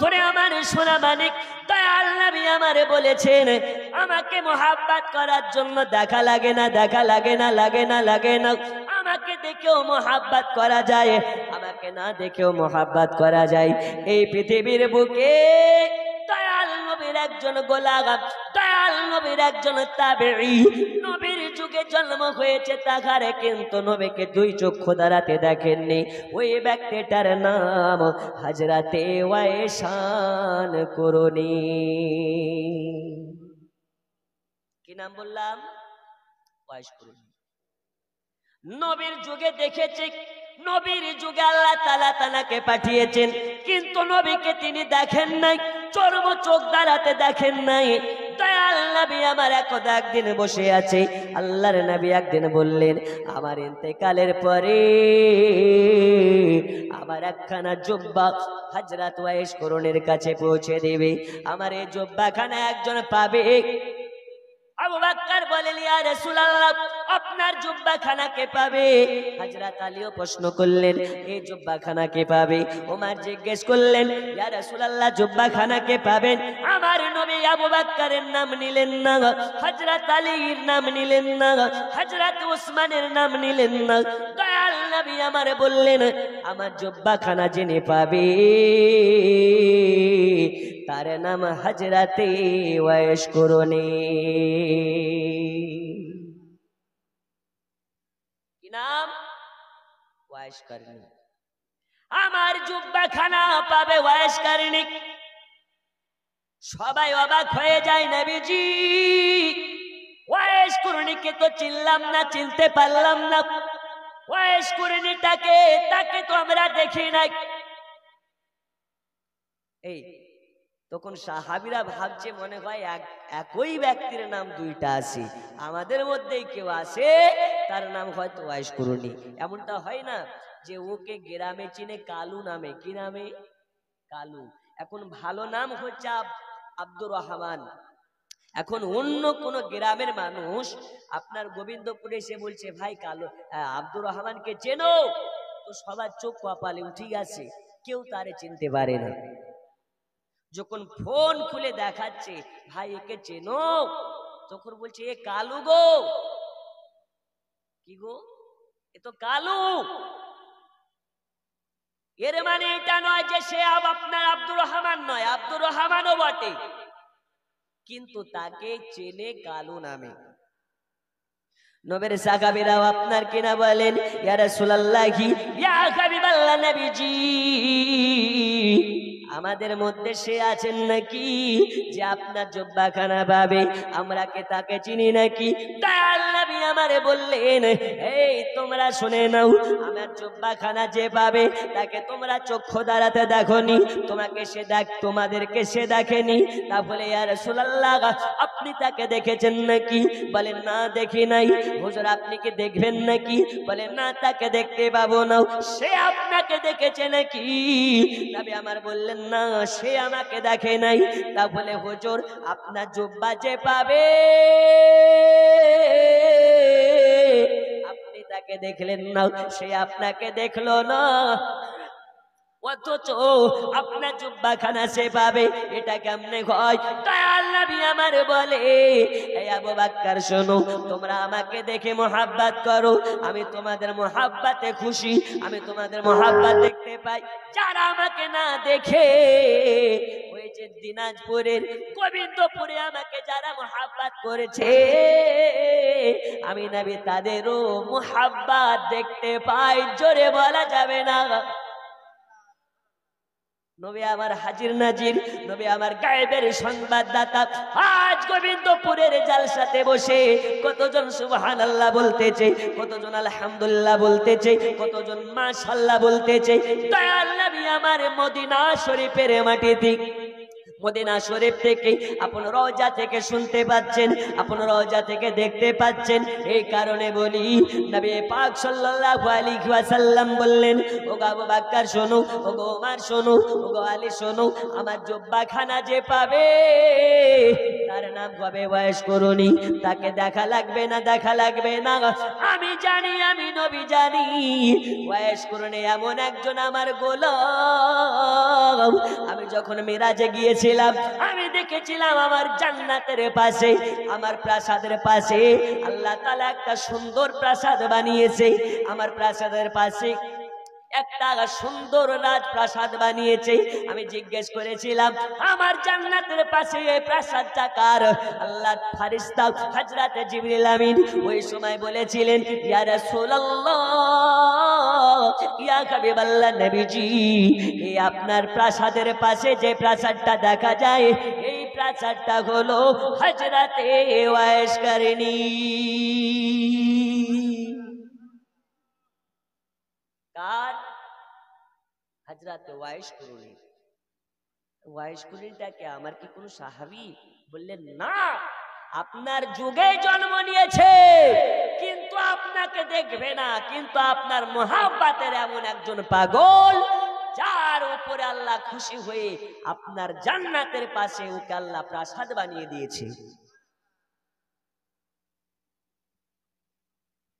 ধরে আমার সোনা মানিক দয়াল নবী আমারে বলেছেন, আমাকে মোহাব্বত করার জন্য দেখা লাগে না, দেখা লাগে না, লাগে না, লাগে না। আমাকে দেখেও মোহাব্বত করা যায়, আমাকে না দেখেও মোহাব্বত করা যায়। এই পৃথিবীর বুকে দয়াল নবীর একজন গোলাম, দয়াল নবীর একজন তাবেঈ, নবীর যুগে জন্ম হয়েছে তাহারে কিন্তু নবীকে দুই চক্ষু দ্বারাতে দেখেননি। ওই ব্যক্তিটার নাম হযরতে ওয়াইশান কুরনি। কি নাম বললাম? ওয়াইশ কুরনি। নবীর যুগে দেখেছে, নবীর যুগে আল্লাহ তাআলা তাকে পাঠিয়েছেন, কিন্তু নবীকে তিনি দেখেন নাই, চর্ম চোখ দ্বারাতে দেখেন নাই। দয়াল নবী আমার একদিন বসে আছে, আল্লাহর নবী একদিন বললেন, আমার ইন্তেকালের পরে আমার একখানা জুব্বা হযরত ওয়াইশ কুরনির কাছে পৌঁছে দেবে, আমার এই জুব্বাখানা একজন পাবে। আবু বকর বলেন, ইয়া রাসূলুল্লাহ, আপনার জুব্বাখানা কে পাবে? হযরত আলীও প্রশ্ন করলেন, এই জুব্বাখানা কে পাবে? ওমর জিজ্ঞেস করলেন, ইয়া রাসূলুল্লাহ, জুব্বাখানা কে পাবেন? আমার নবী আবু বকরের নাম নিলেন না, হযরত আলীর নাম নিলেন না, হযরত উসমানের নাম নিলেন না। দয়াল নবী আমারে বললেন, আমার জুব্বাখানা যিনি পাবে তার নাম হযরতে ওয়াইশ কুরনি। কি নাম? ওয়াইশ কুরনি। আমার জুব্বাখানা পাবে ওয়াইশ কুরনি। সবাই অবাক হয়ে যায়, নবীজি ওয়াইশ কুরনিকে তো চিনলাম না, চিনতে পারলাম না। ওয়াইশ কুরনিটাকে, তাকে তো আমরা দেখি নাই। এই তখন সাহাবীরা ভাবছে মনে হয় একই ব্যক্তির নাম দুইটা আছে, আমাদের মধ্যেই কেউ আছে তার নাম হয়তো ওয়াইশ কুরনি। এমনটা হয় না যে ওকে গ্রামে চিনে কালু নামে? কি নামে? কালু। এখন ভালো নাম হচ্ছে আব্দুর রহমান। এখন অন্য কোন গ্রামের মানুষ আপনার গোবিন্দপুরে এসে বলছে, ভাই কালু আব্দুর রহমানকে চেনো? তো সবার চোখ কপালে উঠে গেছে, কেউ তারে চিনতে পারে না। যখন ফোন খুলে দেখাচ্ছে, ভাই একে চেনো? তখন বলছে, এ কালু গো। কি গো? এ তো কালু। এর মানে এটা নয় যে সে আপনার আব্দুর রহমান নয়, আব্দুর রহমানও বটে, কিন্তু তাকে চেনে কালু নামে। নবীর সাহাবীরাও আপনার কিনা বলেন, ইয়া রাসূলুল্লাহি, ইয়া হাবিবাল্লাহ, নবীজি আমাদের মধ্যে সে আছেন নাকি যে আপনার জুব্বাখানা পাবে? আমরা কে তাকে চিনি নাকি? দয়াল নবী আমারে বললেন, এই তোমরা শুনে নাও, আমার জুব্বাখানা যে পাবে তাকে তোমরা চক্ষু দ্বারাতে দেখোনি, তোমাকে সে তোমাদেরকে সে দেখেনি। তাহলে ইয়া রাসূলুল্লাহ, আপনি তাকে দেখেছেন নাকি? বলেন, না দেখি নাই। হুজুর আপনি কি দেখবেন নাকি? বলেন, না তাকে দেখতে পাবো না। সে আপনাকে দেখেছে নাকি? নবী আমার বললেন, না সে আমাকে দেখে নাই। তাহলে হুজুর আপনার জুব্বা যে পাবে আপনি তাকে দেখলেন না, সে আপনাকে দেখলো না, অথচ আপনার জুব্বাখানা সে পাবে, এটা কেমনে হয়? দয়াল নবী আমার বলে, এই আবু বকর শোনো, তোমরা আমাকে দেখে মোহাব্বত করো, আমি তোমাদের মোহাব্বতে খুশি, আমি তোমাদের মোহাব্বত দেখতে পাই। যারা আমাকে না দেখে, ওই যে দিনাজপুরের গোবিন্দপুরে আমাকে যারা মোহাব্বত করেছে, আমি নবী তাদেরও মোহাব্বত দেখতে পাই। জোরে বলা যাবে না? নবী আমার হাজির নাজির, নবী আমার গায়েবের সংবাদদাতা। আজ গোবিন্দপুরের জালসাতে বসে কতজন সুবহানাল্লাহ বলতেছে, কতজন আলহামদুলিল্লাহ বলতেছে, কতজন মাশাআল্লাহ বলতেছে। দয়াল নবী আমার মদিনা শরীফের মাটিতে, মদিনা শরীফ থেকে, আপন রওজা থেকে শুনতে পাচ্ছেন, আপন রওজা থেকে দেখতে পাচ্ছেন। এই কারণে বলি, নবী পাক সাল্লাল্লাহু আলাইহি ওয়াসাল্লাম বললেন, ওগো আবু বকর শোনো, ওগো ওমর শোনো, ওগো আলী শোনো, আমার জুব্বাখানা যে পাবে তার নাম হবে ওয়াইস করুনি। তাকে দেখা লাগবে না, দেখা লাগবে না। আমি জানি, আমি নবী জানি, ওয়াইস করুনি এমন একজন আমার গোলাম। আমি যখন মিরাজে গিয়েছিলাম, আমি দেখেছিলাম আমার জান্নাতের পাশে, আমার প্রাসাদের পাশে আল্লাহ তাআলা একটা সুন্দর প্রাসাদ বানিয়েছে। আমার প্রাসাদের পাশে একটা সুন্দর রাজপ্রাসাদ বানিয়েছে। আমি জিজ্ঞেস করেছিলাম, আমার জান্নাতের পাশে এই প্রাসাদটা কার? আল্লাহর ফেরেশতা হযরত জিবরিল আমিন ওই সময় বলেছিলেন, ইয়া রাসূলুল্লাহ, ইয়া হাবিবাল্লাহ, নবীজি, এই আপনার প্রাসাদের পাশে যে প্রাসাদটা দেখা যায়, এই প্রাসাদটা হলো হযরতে ওয়াইস করনী। কার? হযরত ওয়াইস করনী। ওয়াইস করনীটাকে আমার কি কোনো সাহাবী? বললেন না, আপনার যুগে জন্ম নিয়েছে কিন্তু আপনাকে দেখবে না, কিন্তু আপনার মোহাব্বতের এমন একজন পাগল যার উপরে আল্লাহ খুশি হয়ে আপনার জান্নাতের পাশে ওকে আল্লাহ প্রাসাদ বানিয়ে দিয়েছে।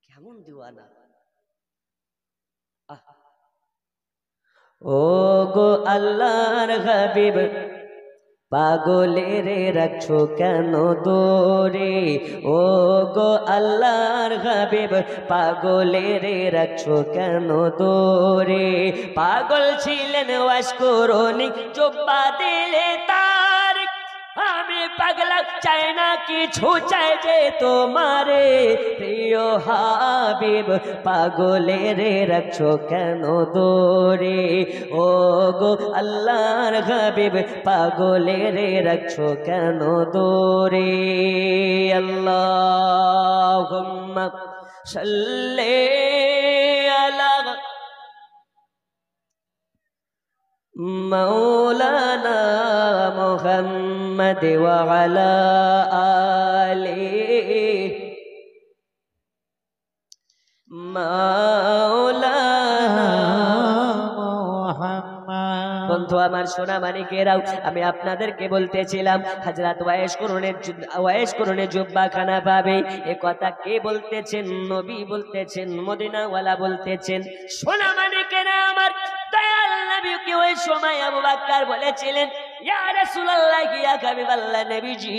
কেমন দিওয়ানা! ও গো আল্লাহর হাবিব, পাগলের রাখছো কেন দূরে? ও গো আল্লাহর হাবিব, পাগলের রাখছো কেন দূরে? পাগল ছিলেন ওয়াইস করনী, জুব্বা দিলে তার। আমি পাগলা চাই না কিছু, চাই যে তোমারে প্রিয় হাবিব, পাগলের রাখছো কেন দূরে? ও গো আল্লাহর হাবিব, পাগলের রাখছো কেন দূরে? আল্লাহুম্মা সাল্লি আলা মাওলানা মুহাম্মদ ওয়া আলা আলিহি মাওলানা মুহাম্মদ। বন্ধু আমার, সোনা মানিকেরাও, আমি আপনাদেরকে বলতেছিলাম হযরত ওয়াইস করনী জুব্বাখানা পাবে। এ কথা কে বলতেছেন? নবী বলতেছেন, মদিনাওয়ালা বলতেছেন। সোনা মানিকেরা আমার, দয়াল নবীকে ওই সময় আবু বকর বলেছিলেন, ইয়া রাসূলুল্লাহ, ইয়া হাবিবাল্লাহ, নবীজি,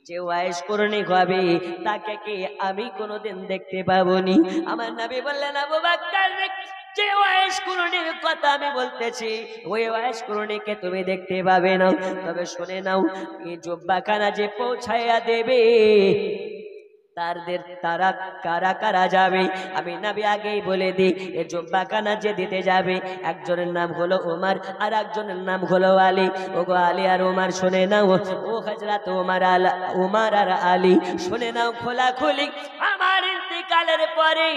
যে ওয়াইস করনী হবে তাকে কি আমি কোনোদিন দেখতে পাবনি? আমার নবী বললেন, আবু বকর, যে ওয়াইস করণীর কথা আমি বলতেছি, ওই ওয়াইস করণীকে তুমি দেখতে পাবে না। তবে শুনে নাও, এই জুব্বাখানা যে পৌঁছাইয়া দেবে তারা কারা কারা যাবে আমি নবী আগেই বলে দিই। এই জুব্বাখানা যে দিতে যাবে, একজনের নাম হলো ওমর আর একজনের নাম হলো আলী। ওগো আলী আর ওমর শুনে নাও, ও হযরত ওমর আর আলী শুনে নাও, খোলাখুলি আমার ইন্তিকালের পরে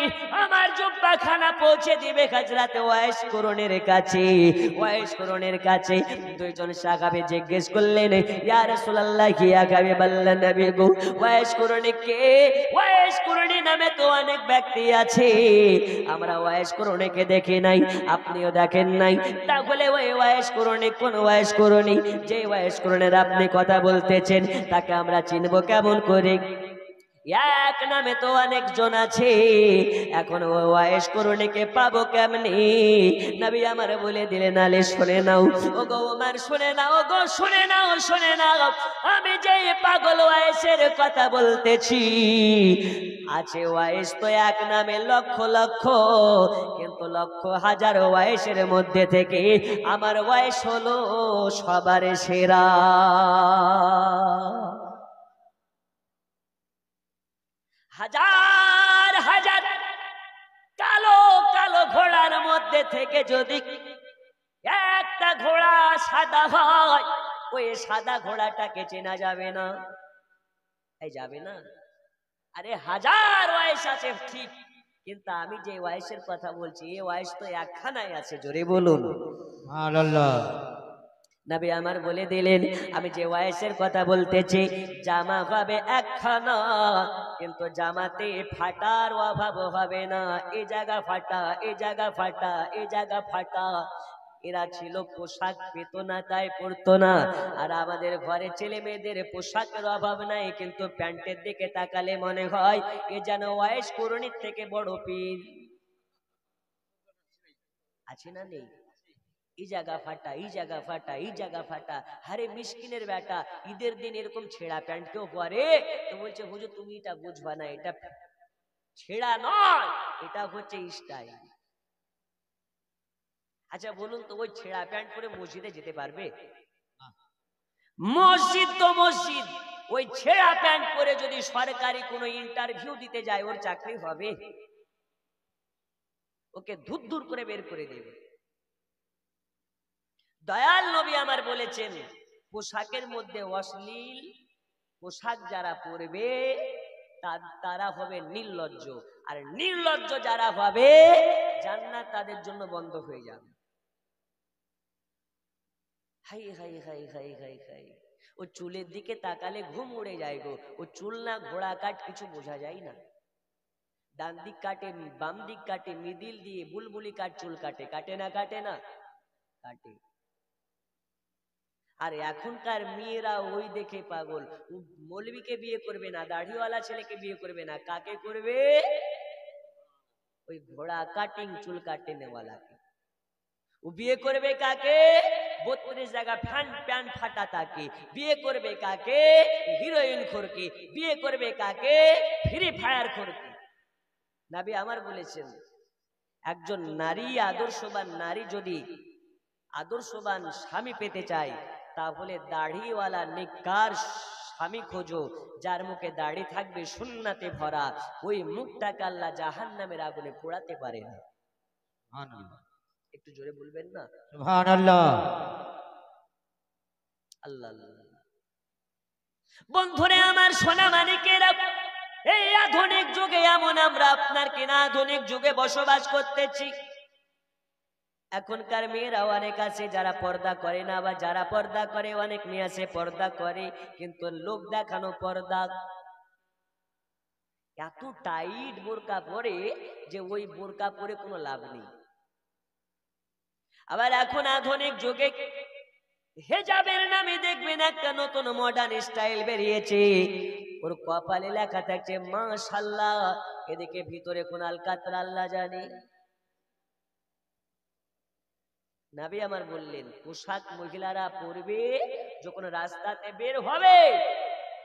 আমার জুব্বাখানা পৌঁছে দিবে হযরত ওয়াইস করণীর কাছে। ওয়াইস করণীর কাছে দুইজন সাহাবী জিজ্ঞেস করলেন, ইয়া রাসূলুল্লাহ, ইয়া হাবিবাল্লাহ, নবী গো, ওয়াইস করণী কে? ওয়াইস করণী নামে তো অনেক ব্যক্তি আছে, আমরা ওয়াইস করণীকে দেখি নাই, আপনিও দেখেন নাই, তাহলে ওই ওয়াইস করণী কোন ওয়াইস করণী? যে ওয়াইস করণীর আপনি কথা বলতেছেন তাকে আমরা চিনব কেমন করে? এক নামে তো অনেকজন আছে, এখন ওয়াইস করণীকে পাবো কেমনি? নবী আমার বলে দিলেন, আলী শুনে নাও, ওগো ওমর শুনে নাও, ওগো শুনে নাও, শুনে নাও, আমি যে পাগল ওয়াইসের কথা বলতেছি, আছে ওয়াইস তো এক নামে লক্ষ লক্ষ, কিন্তু লক্ষ হাজার ওয়াইসের মধ্যে থেকে আমার ওয়াইস হলো সবার সেরা। হাজার হাজার কালো কালো ঘোড়ার মধ্যে থেকে যদি একটা ঘোড়া সাদা হয়, ওই সাদা ঘোড়াটাকে চেনা যাবে না? এই যাবে না? আরে হাজার ওয়াইস আছে ঠিক, কিন্তু আমি যে ওয়াইসের কথা বলছি, এই ওয়াইস তো একখানাই আছে। জোরে বলুন সুবহানাল্লাহ। নবী আমার বলে দিলেন, আমি যে ওয়াইসের কথা বলতেছি, জামা হবে একখানা, কিন্তু জামাতে ফাটার অভাব হবে না। এই জায়গা ফাটা, এই জায়গা ফাটা, এই জায়গা ফাটা। এরা ছিল পোশাক পেত না তাই পরতো না। আর আমাদের ঘরে ছেলে মেয়েদের পোশাকের অভাব নাই, কিন্তু প্যান্টের দিকে তাকালে মনে হয় এ যেন ওয়াইস করণীর থেকে বড় পীর। আছে না নেই? এই জায়গা ফাটা, এই জায়গা ফাটা, এই জায়গা ফাটা। আরে মিসকিনের বেটা, ঈদের দিন এরকম ছেঁড়া প্যান্ট কেউ পরে? তো বলছে হুজুর তুমি এটা বুঝবা না, এটা ছেঁড়া নয়, এটা হচ্ছে স্টাইল। আচ্ছা বলুন তো, ওই ছেঁড়া প্যান্ট পরে মসজিদে যেতে পারবে? মসজিদ তো মসজিদ, ওই ছেঁড়া প্যান্ট পরে যদি সরকারি কোনো ইন্টারভিউ দিতে যায়, ওর চাকরি হবে? ওকে ধুর ধুর করে বের করে দেবে। দয়াল নবী আমার বলেছেন, পোশাকের মধ্যে অশ্লীল পোশাক যারা পরবে তারা হবে নির্লজ্জ, আর নির্লজ্জ যারা হবে জান্নাত তাদের জন্য বন্ধ হয়ে যাবে। হাই হাই হাই হাই হাই হাই, ও চুলের দিকে তাকালে ঘুম উড়ে যায় গো। ও চুল না ঘোড়া কাট, কিছু বোঝা যায় না। ডান দিক কাটে, বাম দিক কাটে, মিডিল দিয়ে বুলবুলি কাট চুল কাটে, কাটে না কাটে না কাটে। আর এখনকার মেয়েরা ওই দেখে পাগল, মৌলবীকে বিয়ে করবে না, দাড়িওয়ালা ছেলেকে বিয়ে করবে না, কাকে করবে? ওই ঘোড়া কাটিং চুল কাটে নেওয়ালাকে। ও বিয়ে করবে কাকে? 32 জায়গা প্যান্ট ফাটা তাকে। বিয়ে করবে কাকে? হিরোইন খোরকে। বিয়ে করবে কাকে? ফ্রি ফায়ার খোরকে। নবী আমার বলেছেন, একজন নারী, আদর্শবান নারী যদি আদর্শবান স্বামী পেতে চায়, তাহলে দাড়িওয়ালা নেককার স্বামী খোঁজো, যার মুখে দাড়ি থাকবে সুন্নাতে ভরা। ওই মুখটাকে আল্লাহ জাহান্নামের আগুনে পোড়াতে পারে না। সুবহানাল্লাহ। একটু জোরে বলবেন না? সুবহানাল্লাহ। আল্লাহ আল্লাহ। বন্ধুরে আমার, সোনা মানিকেরা, এই আধুনিক যুগে এমন আমরা আপনার কিনা আধুনিক যুগে বসবাস করতেছি। এখনকার মেয়েরা অনেক আছে যারা পর্দা করে না, বা যারা পর্দা করে অনেক মেয়ে আছে পর্দা করে, কিন্তু লোক দেখানো পর্দা। এত টাইট বোরকা পরে যে ওই বোরকা পরে কোনো লাভ নেই। আবার এখন আধুনিক যুগে হেজাবের নামে দেখবেন একটা নতুন মডার্ন স্টাইল বেরিয়েছে, ওর কপালে লেখা থাকছে মাশাআল্লাহ, এদিকে ভিতরে কোন আলকাতরা আল্লাহ জানে। নবী আমার বললেন, পোশাক মহিলারা পরবে যখন রাস্তাতে বের হবে,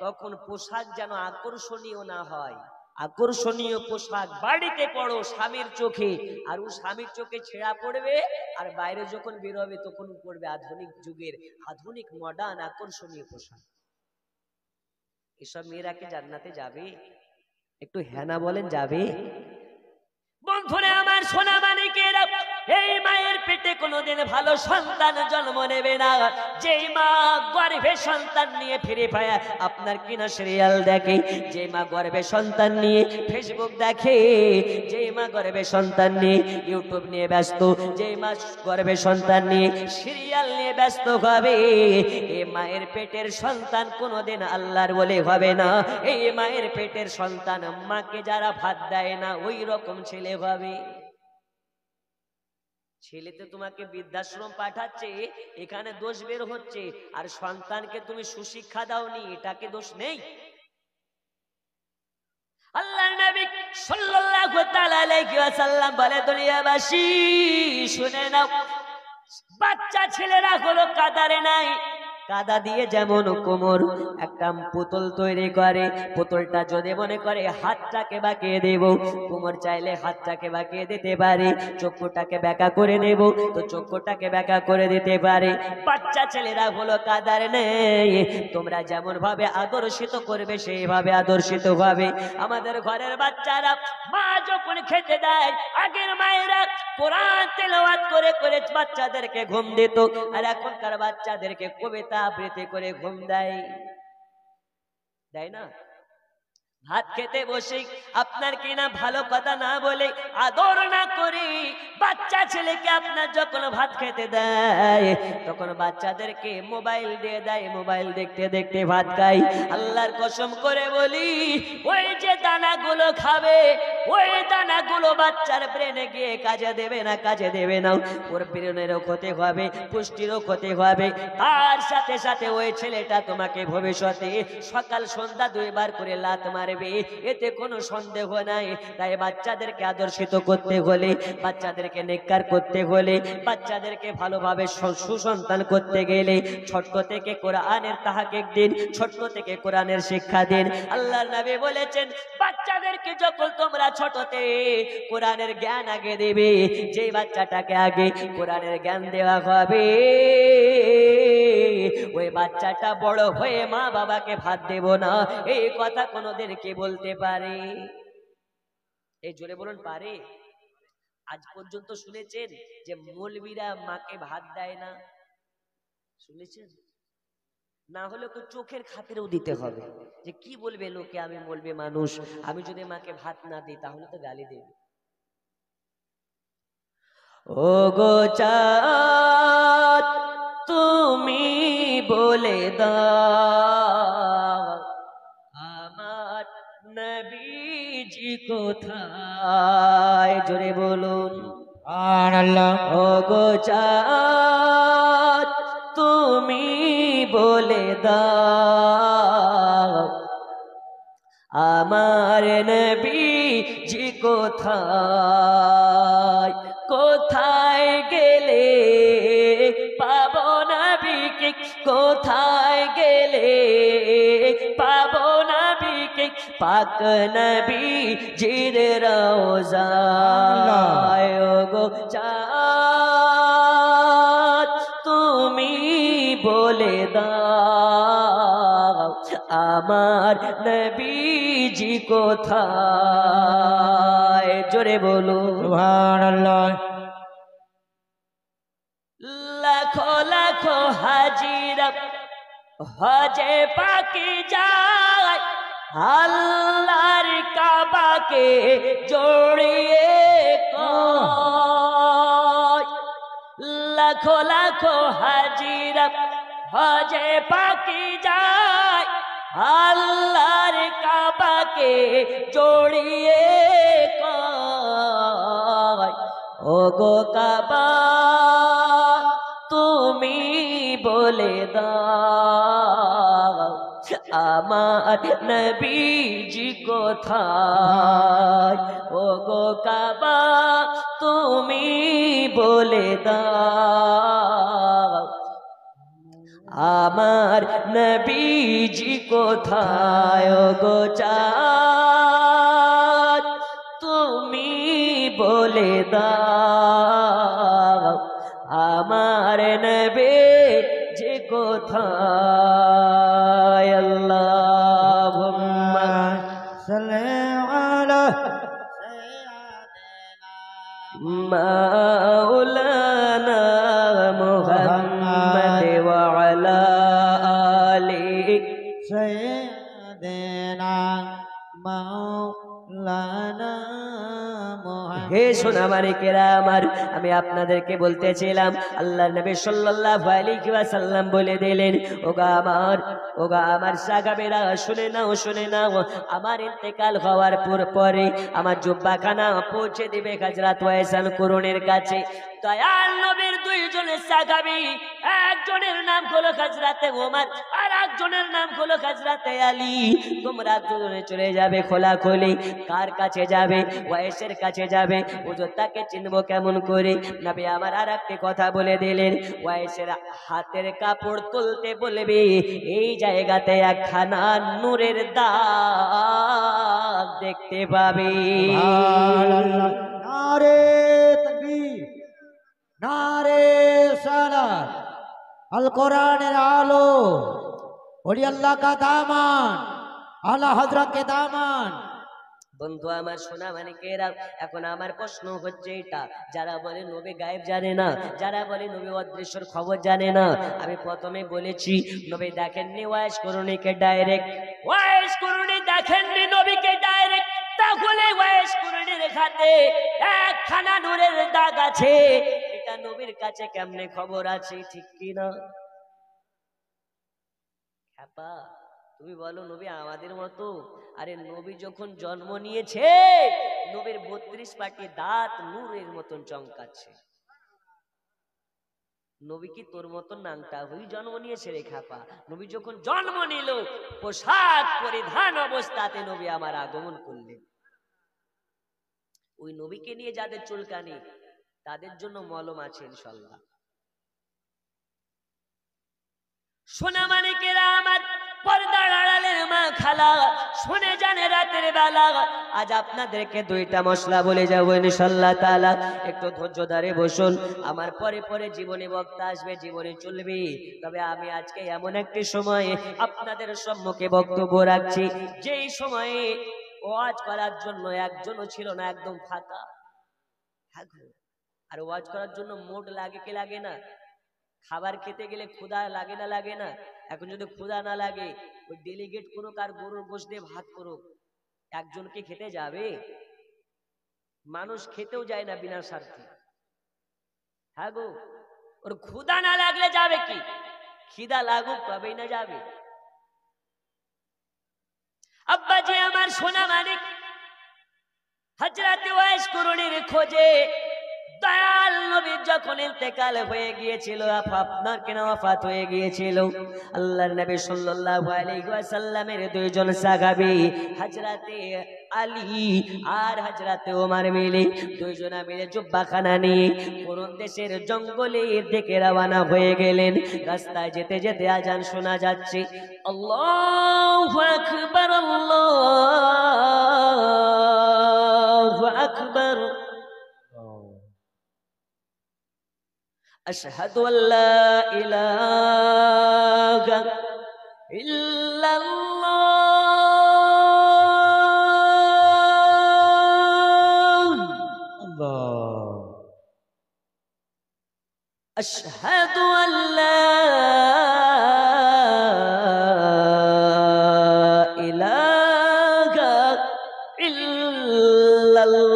তখন পোশাক যেন আকর্ষণীয় না হয়। আকর্ষণীয় পোশাক বাড়িতে পড়ো স্বামীর চোখে, আর ও স্বামীর চোখে ছেঁড়া পড়বে, আর বাইরে যখন বের হবে তখন পড়বে আধুনিক যুগের আধুনিক মডার্ন আকর্ষণীয় পোশাক। এসব মেয়েরা কি জান্নাতে যাবে? একটু হ্যাঁ না বলেন, যাবে? বন্ধুরা আমার, সোনা মানিকেরা, এই মায়ের পেটে কোনোদিন ভালো সন্তান জন্ম নেবে না। যেই মা গর্ভে সন্তান নিয়ে ফিরে পায় আপনার কিনা সিরিয়াল দেখে, যে মা গর্ভে সন্তান নিয়ে ফেসবুক দেখে, যে মা গর্ভে সন্তান নিয়ে ইউটিউব নিয়ে ব্যস্ত, যে মা গর্ভে সন্তান নিয়ে সিরিয়াল নিয়ে ব্যস্ত হবে, এই মায়ের পেটের সন্তান কোনোদিন আল্লাহর বলে হবে না। এই মায়ের পেটের সন্তান মাকে যারা ভাত দেয় না, ওই রকম ছেলে ভাবে। ছেলে তো তোমাকে বৃদ্ধাশ্রম পাঠাচ্ছে, এখানে দোষ বের হচ্ছে, আর সন্তানকে তুমি সুশিক্ষা দাওনি, এটাকে দোষ নেই? আল্লাহর নবী সাল্লাল্লাহু তাআলা আলাইহি ওয়াসাল্লাম বলে, দুনিয়াবাসী শুনে নাও, বাচ্চা ছেলেরা হলো কাদারে নাই। কাদা দিয়ে যেমন কোমর একটা পুতুল তৈরি করে, পুতুলটা যদি মনে করে হাতটাকে বাঁকিয়ে দেব, কোমর চাইলে হাতটাকে বাঁকিয়ে দিতে পারে, চক্ষুটাকে ব্যাকা করে নেব তো চক্ষুটাকে ব্যাকা করে দিতে পারে। বাচ্চা ছেলেরা হলো কাদার নেই, তোমরা যেমন ভাবে আদর্শিত করবে সেইভাবে আদর্শিত হবে। আমাদের ঘরের বাচ্চারা মা যখন খেতে দেয়, আগের মায়েরা কোরআন তেলাওয়াত করে করে বাচ্চাদেরকে ঘুম দিত, আর এখনকার বাচ্চাদেরকে কবিতা আবৃত্তি করে ঘুম দেয়, দেয় না? ভাত খেতে বসে আপনার কিনা ভালো কথা না বলে, আদর না করে বাচ্চা ছেলেকে আপনার যখন ভাত খেতে দেয় তখন বাচ্চাদেরকে মোবাইল দিয়ে দেয়, মোবাইল দেখতে দেখতে ভাত খায়। আল্লাহর কসম করে বলি, ওই যে দানাগুলো খাবে ওই দানাগুলো বাচ্চার ব্রেনে গিয়ে কাজে দেবে না, কাজে দেবে না। ওর ব্রেনেরও ক্ষতি হবে, পুষ্টিরও ক্ষতি হবে। তার সাথে সাথে ওই ছেলেটা তোমাকে ভবিষ্যতে সকাল সন্ধ্যা 2 বার করে লাত মারবে, এতে কোনো সন্দেহ নাই। তাই বাচ্চাদেরকে আদর্শিত করতে হলে, বাচ্চাদেরকে নেককার করতে হলে, বাচ্চাদেরকে ভালোভাবে সুসন্তান করতে গেলে ছোট্ট থেকে কোরআনের তাহাকিক দিন, ছোট্ট থেকে কোরআনের শিক্ষা দিন। আল্লাহর নবী বলেছেন, বাচ্চাদেরকে যখন তোমরা ছোটতে কোরআনের জ্ঞান আগে দেবে, যে বাচ্চাটাকে আগে কোরআনের জ্ঞান দেওয়া হবে ওই বাচ্চাটা বড় হয়ে মা বাবাকে ভাত দেব না এই কথা কোনোদিন কি বলতে পারে? এই জোরে বলুন, পারে? আজ পর্যন্ত শুনেছেন যে মৌলবীরা মাকে ভাত দেয় না? শুনেছেন? না হলে তো চোখের খাতিরেও দিতে হবে, যে কি বলবে লোকে, আমি মৌলবী মানুষ, আমি যদি মাকে ভাত না দিই তাহলে তো গালি দেবে। ও গো চাঁদ তুমি বলে দাও আমার নবীজি কোথায়? জোরে বলুন সুবহানাল্লাহ। ও গো চাঁদ তুমি বলে দাও আমার নবীজি কোথায়? কোথায় গেলে পাবো নবীকে? কোথায় গেলে পাবো নবীকে? পাক নবীজির রওজায়। ও গো চাঁদ তুমি বলে দাও আমার নবীজি কোথায়? জোরে বলো সুবহানাল্লাহ। লাখো লাখো হাজিরা হজে পাকে যায়, আল্লাহর কাবাকে জড়িয়ে কয়। লাখো লাখো হাজিরা হজে পাকে যায়, আল্লাহর কাবাকে জড়িয়ে কয়। ও গো কাবা তুমি বলে দাও আমার নবীজি কোথায়? ও গো কাবা তুমি বলে দাও আমার নবীজি কোথায়? ও গো চাঁদ তুমি বলে দাও আমার নবীজি কোথায়? আল্লাহুম্মা সাল্লি আলা মাওলানা মুহাম্মদ ওয়া আলা আলিহি সাইয়্যিদিনা মাওলানা মুহাম্মদ। হে সোনামানিকেরা আমার, আমি আপনাদেরকে বলতেছিলাম আল্লাহর নবী সাল্লাল্লাহু আলাইহি ওয়াসাল্লাম বলে দিলেন, ওগা আমার সাহাবীরা শুনে নাও, শুনে নাও, আমার ইন্তেকাল হওয়ার পরে আমার জুব্বাখানা পৌঁছে দিবে হযরত ওয়াইসান কুরুনের কাছে। দয়াল নবীর 2 জনের সাহাবী, একজনের নাম হলো হযরতে ওমর আর একজনের নাম হলো হযরতে আলী। তোমরা দুজনে চলে যাবে খোলাখুলি। কার কাছে যাবে? ওয়াইসের কাছে যাবে। হুজুর তাকে চিনবো কেমন করে? নবী আমার আরেকটি কথা বলে দিলেন, ওয়াইসের হাতের কাপড় তুলতে বলবে, এই জায়গাতে একখানা নূরের দাগ দেখতে পাবে। সুবহানাল্লাহ। নারে তাকবীর, নারে সালাত। আল কোরআনের আলো, ওলি আল্লাহ কা দামান, আলা হযরত কে দামান। বন্ধু আমার, সোনা মানিকেরা, এখন আমার প্রশ্ন হচ্ছে এটা, যারা বলে নবী গায়েব জানে না, যারা বলে নবী অদৃশ্যের খবর জানে না, আমি প্রথমে বলেছি নবী দেখেননি ওয়াইস করুণীকে ডাইরেক্ট। ওয়াইস করুণী দেখেননি নবীকে ডাইরেক্ট, তাহলে ওয়াইস কুরআনের হাতে একখানা নূরের দাগ আছে, এটা নবীর কাছে কেমনে খবর আছে? ঠিক কি না? খ্যাপা, তুমি বলো নবী আমাদের মতো? আরে নবী যখন জন্ম নিয়েছে, নবীর 32 পাটি দাঁত নূরের মতন চমকাচ্ছে। নবী কি তোর মতন নাংটা হয়ে জন্ম নিয়েছে রে খ্যাপা? নবী যখন জন্ম নিল, পোশাক পরিধান অবস্থাতে নবী আমার আগমন করলেন। ওই নবীকে নিয়ে যাদের চুলকানি, তাদের জন্য মলম আছে ইনশাল্লাহ। সোনা মানিকেরা আমার, পর্দার আড়ালের মা খালা, শুনে জানে রাতের বেলা আজ আপনাদেরকে দুইটা মশলা বলে যাবো ইনশাআল্লাহ তাআলা। একটু ধৈর্য ধরে বসুন, আমার পরে পরে জীবনী বক্তা আসবে, জীবনী চলবে। তবে আমি আজকে এমন একটি সময়ে আপনাদের সম্মুখে বক্তব্য রাখছি, যেই সময়ে ওয়াজ করার জন্য একজনও ছিল না, একদম ফাঁকা। আর ওয়াজ করার জন্য মোট লাগে কি লাগে না? খাবার খেতে গেলে ক্ষুধা লাগে না লাগে না? এখন যদি ক্ষুধা না লাগে, ওই ডেলিগেট কোনো কার গরুর গোশত দিয়ে ভাত করুক, একজনকে খেতে যাবে? মানুষ খেতেও যায় না বিনা স্বার্থে। হ্যাঁ গো, ওর ক্ষুধা না লাগলে যাবে কি? খিদা লাগুক তবেই না যাবে। আব্বাজি আমার সোনা মানিক হযরত ওয়াইস কুরআনের খোঁজে দয়াল নবীর যখন ইন্তেকাল হয়ে গিয়েছিল, আপনার কেন ওয়াফাত হয়ে গিয়েছিল, আল্লাহর নবী সাল্লাল্লাহু আলাইহি ওয়াসাল্লামের দুইজন সাহাবী হযরতে আলী আর হযরতে ওমর মিলে, দুইজনা মিলে জুব্বাখানা নিয়ে কোন দেশের জঙ্গলের দিকে রওনা হয়ে গেলেন। রাস্তায় যেতে যেতে আজান শোনা যাচ্ছে, আল্লাহু আকবার আল্লাহু আকবার, আশহাদু আল্লা ইলাহা ইল্লাল্লাহ, আশহাদু আল্লা ইলাহা ইল্লাল্লাহ।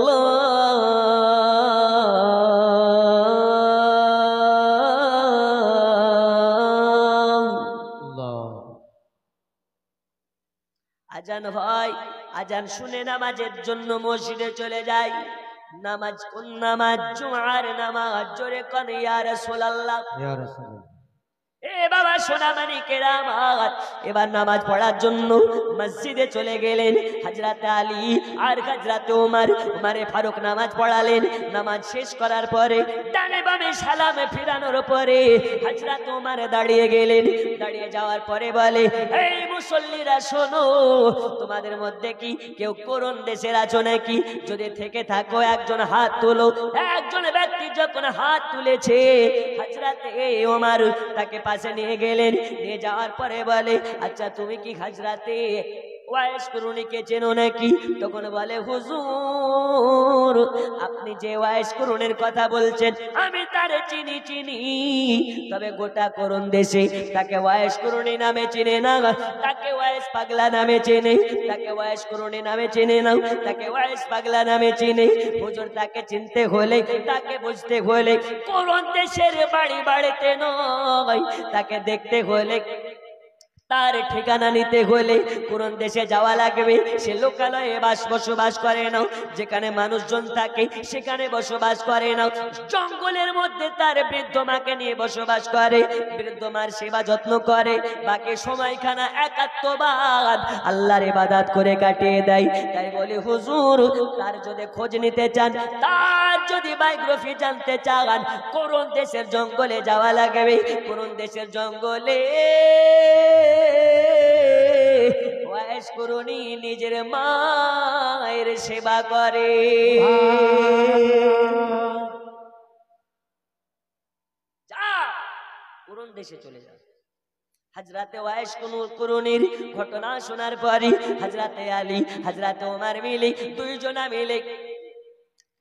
আজান হয়, আজান শুনে নামাজের জন্য মসজিদে চলে যায়। নামাজ কোন নামাজ? জুমার নামাজ। জোরে কোন ইয়া রাসূলুল্লাহ, ইয়া রাসূলুল্লাহ। এ বাবা সোনা মানিকেরা আমার, এবার নামাজ পড়ার জন্য মসজিদে চলে গেলেন হযরত আলী আর হযরত ওমর। ওমরে ফারুক নামাজ পড়ালেন। নামাজ শেষ করার পরে ডানে বামে সালাম ফিরানোর পরে হযরত ওমর দাঁড়িয়ে গেলেন। দাঁড়িয়ে যাওয়ার পরে বলে, এই মুসল্লিরা শোনো, তোমাদের মধ্যে কি কেউ কোরআন দেশের আছো নাকি? যদি থেকে থাকো একজন হাত তোলো। একজন ব্যক্তি যখন হাত তুলেছে, হযরত ওমর তাকে পাশে নিয়ে গেলেন। নিয়ে যাওয়ার পরে বলে, আচ্ছা তুমি কি হযরতে ওয়াইস কুরআনীকে চেনো নাকি? তখন বলে, হুজুর আপনি যে ওয়াইস কুরআনের কথা বলছেন আমি তারে চিনি, তবে গোটা কোরআন দেশে তাকে ওয়াইস কুরআনী নামে চেনে না, তাকে ওয়াইস পাগলা নামে চেনে, তাকে ওয়াইস কুরআনী নামে চেনে না, তাকে ওয়াইস পাগলা নামে চেনে। হুজুর তাকে চিনতে হলে, তাকে বুঝতে হলে কোরআন দেশের বাড়ি বাড়িতে নয়, তাকে দেখতে হলে, তার ঠিকানা নিতে হলে কোরআন দেশে যাওয়া লাগবে। সে লোকালয়ে বসবাস করে না, যেখানে মানুষজন থাকে সেখানে বসবাস করে না। জঙ্গলের মধ্যে তার বৃদ্ধ মাকে নিয়ে বসবাস করে, বৃদ্ধ মার সেবা যত্ন করে, বাকি সময়খানা একাত্মবাদ আল্লাহর ইবাদত করে কাটিয়ে দেয়। তাই বলি হুজুর, তার যদি খোঁজ নিতে চান, তার যদি বায়োগ্রাফি জানতে চান, কোরআন দেশের জঙ্গলে যাওয়া লাগবে। কোরআন দেশের জঙ্গলে ওয়াইস কুরআনী নিজের মায়ের সেবা করে। যা কোরআন দেশে চলে যাও। হযরতে ওয়াইস কুরআনীর ঘটনা শোনার পরে হযরতে আলী, হযরতে ওমর মিলে দুইজনা মিলে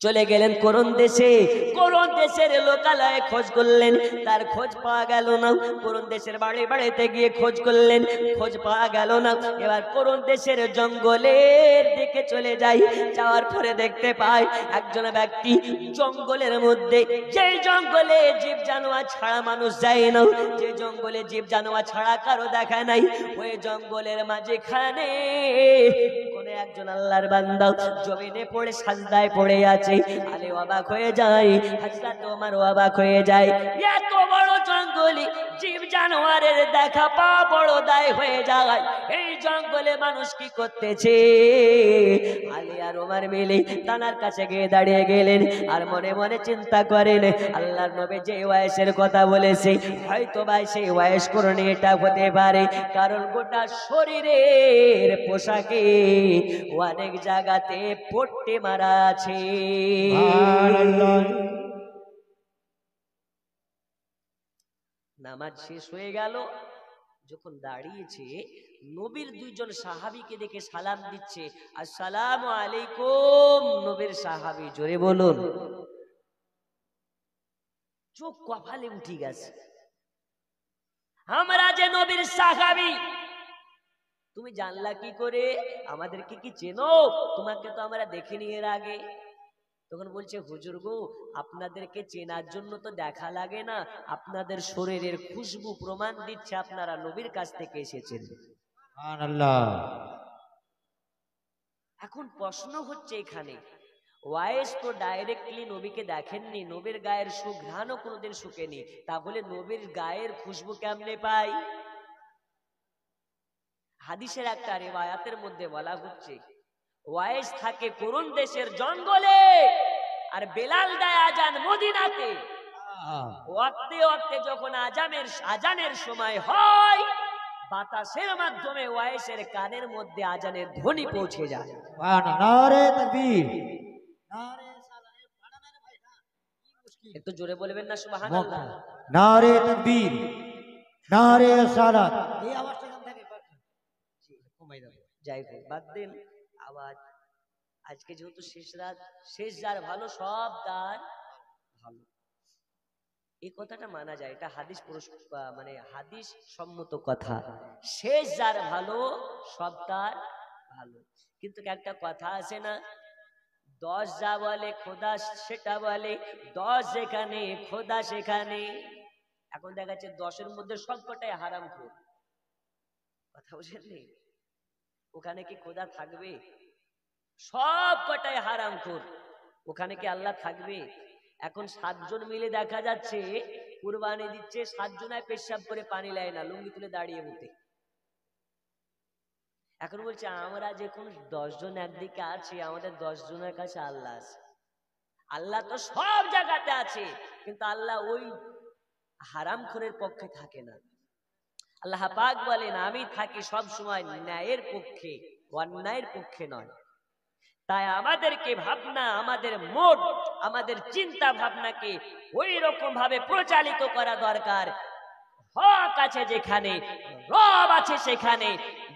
চলে গেলেন কোন দেশে, কোন দেশের লোকালয়ে খোঁজ করলেন, তার খোঁজ পাওয়া গেল না। কোন দেশের বাড়ি বাড়িতে গিয়ে খোঁজ করলেন, খোঁজ পাওয়া গেল না। এবার কোন দেশের জঙ্গলের দিকে চলে যাই, যাওয়ার পরে দেখতে পাই একজন ব্যক্তি জঙ্গলের মধ্যে, যে জঙ্গলে জীব জানোয়ার ছাড়া মানুষ যায় না, যে জঙ্গলে জীব জানোয়ার ছাড়া কারো দেখা নাই, ওই জঙ্গলের মাঝখানে কোন একজন আল্লাহর বান্দা জমিনে পড়ে সাজদায় পড়ে আছে। আলে অবাক হয়ে যায়, হযরত ওমর অবাক হয়ে যায়, এত বড় জঙ্গলে জীব জানোয়ারের দেখা পাওয়া বড় দায় হয়ে যায়, এই জঙ্গলে মানুষ কি করতেছে? আলী আর ওমর মিলে তানার কাছে গিয়ে দাঁড়িয়ে গেলেন, আর মনে মনে চিন্তা করেন, আল্লাহর নবী যে ওয়াইসের কথা বলেছে, হয়তো ভাই সেই ওয়াইস করণে এটা হতে পারে, কারণ গোটা শরীরের পোশাকে অনেক জায়গাতে পট্টি মারা আছে। নামাজ শেষ হয়ে গেল, যখন দাঁড়িয়েছে নবীর দুইজন সাহাবীকে দেখে সালাম দিচ্ছে, আসসালামু আলাইকুম। নবীর সাহাবী, জোরে বলুন। চোখ কপালে উঠে গেছে, আমরা যে নবীর সাহাবী, তুমি জানলা কি করে? আমাদেরকে কি চেনো? তোমাকে তো আমরা দেখিনি এর আগে। তখন বলছে, হুজুর গো, আপনাদেরকে চেনার জন্য তো দেখা লাগে না, আপনাদের শরীরের খুশবু প্রমাণ দিচ্ছে আপনারা নবীর কাছ থেকে এসেছেন। এখন প্রশ্ন হচ্ছে এখানে, ওয়াইস তো ডাইরেক্টলি নবীকে দেখেননি, নবীর গায়ের সুঘ্রাণও কোনোদিন শুকেনি, তাহলে নবীর গায়ের খুশবু কেমনে পাই? হাদিসের একটা রিওয়ায়াতের মধ্যে বলা হচ্ছে, ওয়াইস থাকে কোন দেশের জঙ্গলে, আর বেলাল দেয় আজান মদিনাতে। ওয়াক্তে ওয়াক্তে যখন আজানের সময় হয়, বাতাসের মাধ্যমে ওয়াইসের কানের মধ্যে আজানের ধ্বনি পৌঁছে যায়। নারে তাকবীর, একটু জোরে বলবেন না সুবহানাল্লাহ? নারে তাকবীর, নারে সালাত। এই আওয়াজটা কেমন থাকে? কমাই দাও। যাই হোক, বাদ দিন আওয়াজ। আজকে যেহেতু শেষ রাত, শেষ যার ভালো সব তার ভালো, এই কথাটা মানা যায়, এটা হাদিস মানে হাদিস সম্মত কথা। শেষ যার ভালো সব তার ভালো। কিন্তু একটা কথা আছে না, 10 যা বলে খোদা সেটা বলে, 10 যেখানে খোদা সেখানে। এখন দেখা যাচ্ছে 10-এর মধ্যে সবকটাই হারাম খোর, কথা বুঝেননি? ওখানে কি খোদা থাকবে? সব কটাই হারাম খোর, ওখানে কি আল্লাহ থাকবে? এখন 7 জন মিলে দেখা যাচ্ছে কুরবানি দিচ্ছে, 7 জনায় পেশাব করে পানি লায় না, লুঙ্গি তুলে দাঁড়িয়ে মুতে। এখন বলছে আমরা যখন 10 জন একদিকে আছি, আমাদের 10 জনের কাছে আল্লাহ আছে। আল্লাহ তো সব জায়গাতে আছে, কিন্তু আল্লাহ ওই হারামখোরের পক্ষে থাকে না। আল্লাহ পাক বলেন, আমি থাকি সব সময় ন্যায়ের পক্ষে, অন্যায়ের পক্ষে নয়। তাই আমাদেরকে ভাবনা, আমাদের মোট, আমাদের চিন্তা ভাবনাকে ওই রকম ভাবে প্রচালিত করা দরকার, হক আছে যেখানে, রব আছে সেখানে,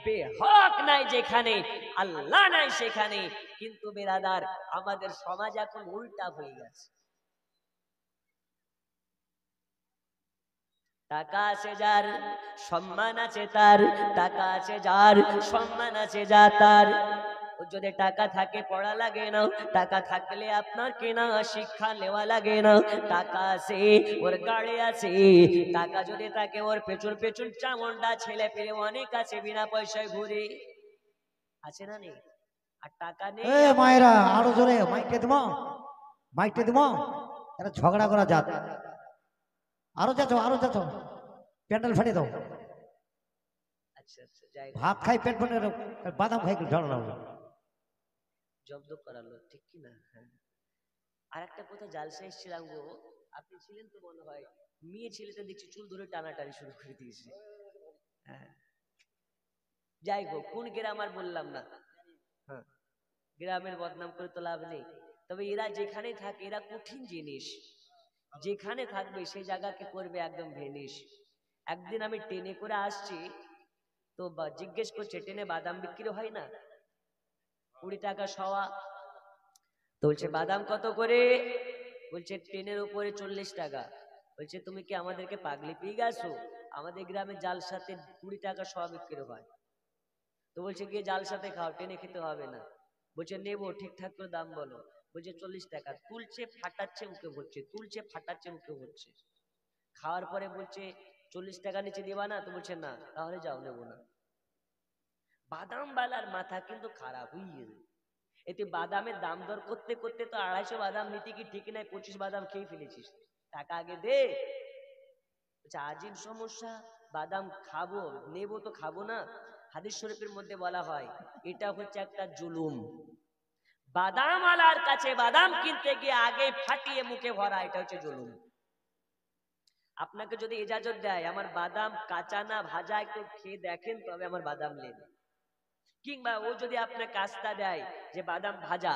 বেহক নাই যেখানে, আল্লাহ নাই সেখানে। কিন্তু বেরাদার, আমাদের সমাজ এখন উল্টা হয়ে গেছে। টাকা আছে যার, সম্মান আছে তার, টাকা আছে যার, সম্মান আছে যা তার। যদি টাকা থাকে পড়া লাগে না, টাকা থাকলে আপনার কেনা শিক্ষা নেওয়া লাগে না। টাকা আছে, ওর গাড়ি আছে, টাকা যদি থাকে ওর পেছন পেছন চামন্ডা ছেলে পেলে অনেক আছে, বিনা পয়সায় ঘুরে, আছে না নেই? আর টাকা নেই। এ মায়েরা, আরো জোরে মাইকটা দিমো, মাইকটা দিমো, এটা ঝগড়া করা যাত। আরো যাচ্ছ, আরো যাচ্ছ, প্যান্ডেল ফাটিয়ে দাও। আচ্ছা আচ্ছা, যাই, ভাত খাই পেট ভরে, বাদাম খাই ঝগড়া হবে, জব্দ করালো, ঠিক কি না? হ্যাঁ। আর একটা কথা, জালসা এসেছিলাম গো, আপনি ছিলেন তো মনে হয়, মেয়ে ছেলেটা দেখছি চুল ধরে টানাটানি শুরু করে দিয়েছে। হ্যাঁ, যাই হোক, কোন গ্রাম আর বললাম না। হ্যাঁ, গ্রামের বদনাম করে তো লাভ নেই। তবে এরা যেখানে থাকে, এরা কঠিন জিনিস, যেখানে থাকবে সেই জায়গাকে করবে একদম ভেনিস। একদিন আমি ট্রেনে করে আসছি, তো জিজ্ঞেস করছে ট্রেনে বাদাম বিক্রি হয় না, 20 টাকা সওয়া। তো বলছে বাদাম কত করে? বলছে ট্রেনের উপরে 40 টাকা। বলছে তুমি কি আমাদেরকে পাগলি পেয়ে গেছো? আমাদের গ্রামে জালসাতে 20 টাকা সব বিক্রি হয়। তো বলছে গিয়ে জালসাতে খাও, ট্রেনে খেতে হবে না। বলছে নেবো, ঠিকঠাক করে দাম বলো। বলছে 40 টাকা। তুলছে ফাটাচ্ছে মুখে ভরছে, তুলছে ফাটাচ্ছে মুখে ভরছে। খাওয়ার পরে বলছে 40 টাকা নিচে দিবা না? তো বলছে না। তাহলে যাও, নেবো না। বাদাম বালার মাথা কিন্তু খারাপ হয়ে গেছে। এতে বাদামের দাম দর করতে করতে তো 250 বাদাম নিতে কি ঠিক নাই, 25 বাদাম খেয়ে ফেলেছিস। টাকা আগে দে। আজিব সমস্যা। বাদাম খাবো, নেবো তো খাবো না। হাদিস শরীফের মধ্যে বলা হয় এটা হচ্ছে একটা জুলুম। বাদাম আলার কাছে বাদাম কিনতে গিয়ে আগে ফাটিয়ে মুখে ভরা, এটা হচ্ছে জুলুম। আপনাকে যদি ইজাজত দেয় আমার বাদাম কাঁচা না ভাজা একটু খেয়ে দেখেন, তবে আমার বাদাম নেন। কিংবা ও যদি আপনাকে কাস্তা দেয় যে বাদাম ভাজা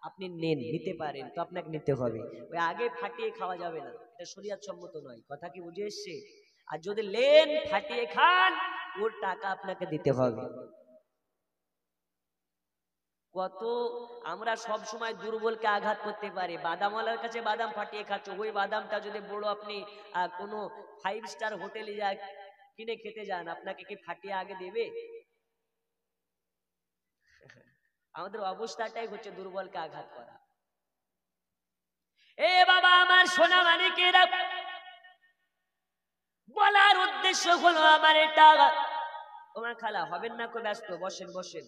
আপনি নেন, নিতে পারেন, তো আপনাকে নিতে হবে। ওই আগে ফাটিয়ে খাওয়া যাবে না, এটা শরীয়ত সম্মত নয়। কথা কি বুঝে এসছে? আর যদি লেন ফাটিয়ে খান, ওর টাকা আপনাকে দিতে হবে। কত আমরা সব সময় দুর্বলকে আঘাত করতে পারি। বাদামওয়ালার কাছে বাদাম ফাটিয়ে খাচ্ছ, ওই বাদামটা যদি বড় আপনি কোনো 5 স্টার হোটেলে যা কিনে খেতে যান, আপনাকে কি ফাটিয়ে আগে দেবে? আমাদের অবস্থাটাই হচ্ছে দুর্বলকে আঘাত করা। এ বাবা আমার সোনা মানিকেরা, বলার উদ্দেশ্য হলো আমার এটা। তোমার খালা হবেন না, কো ব্যস্ত, বসেন বসেন,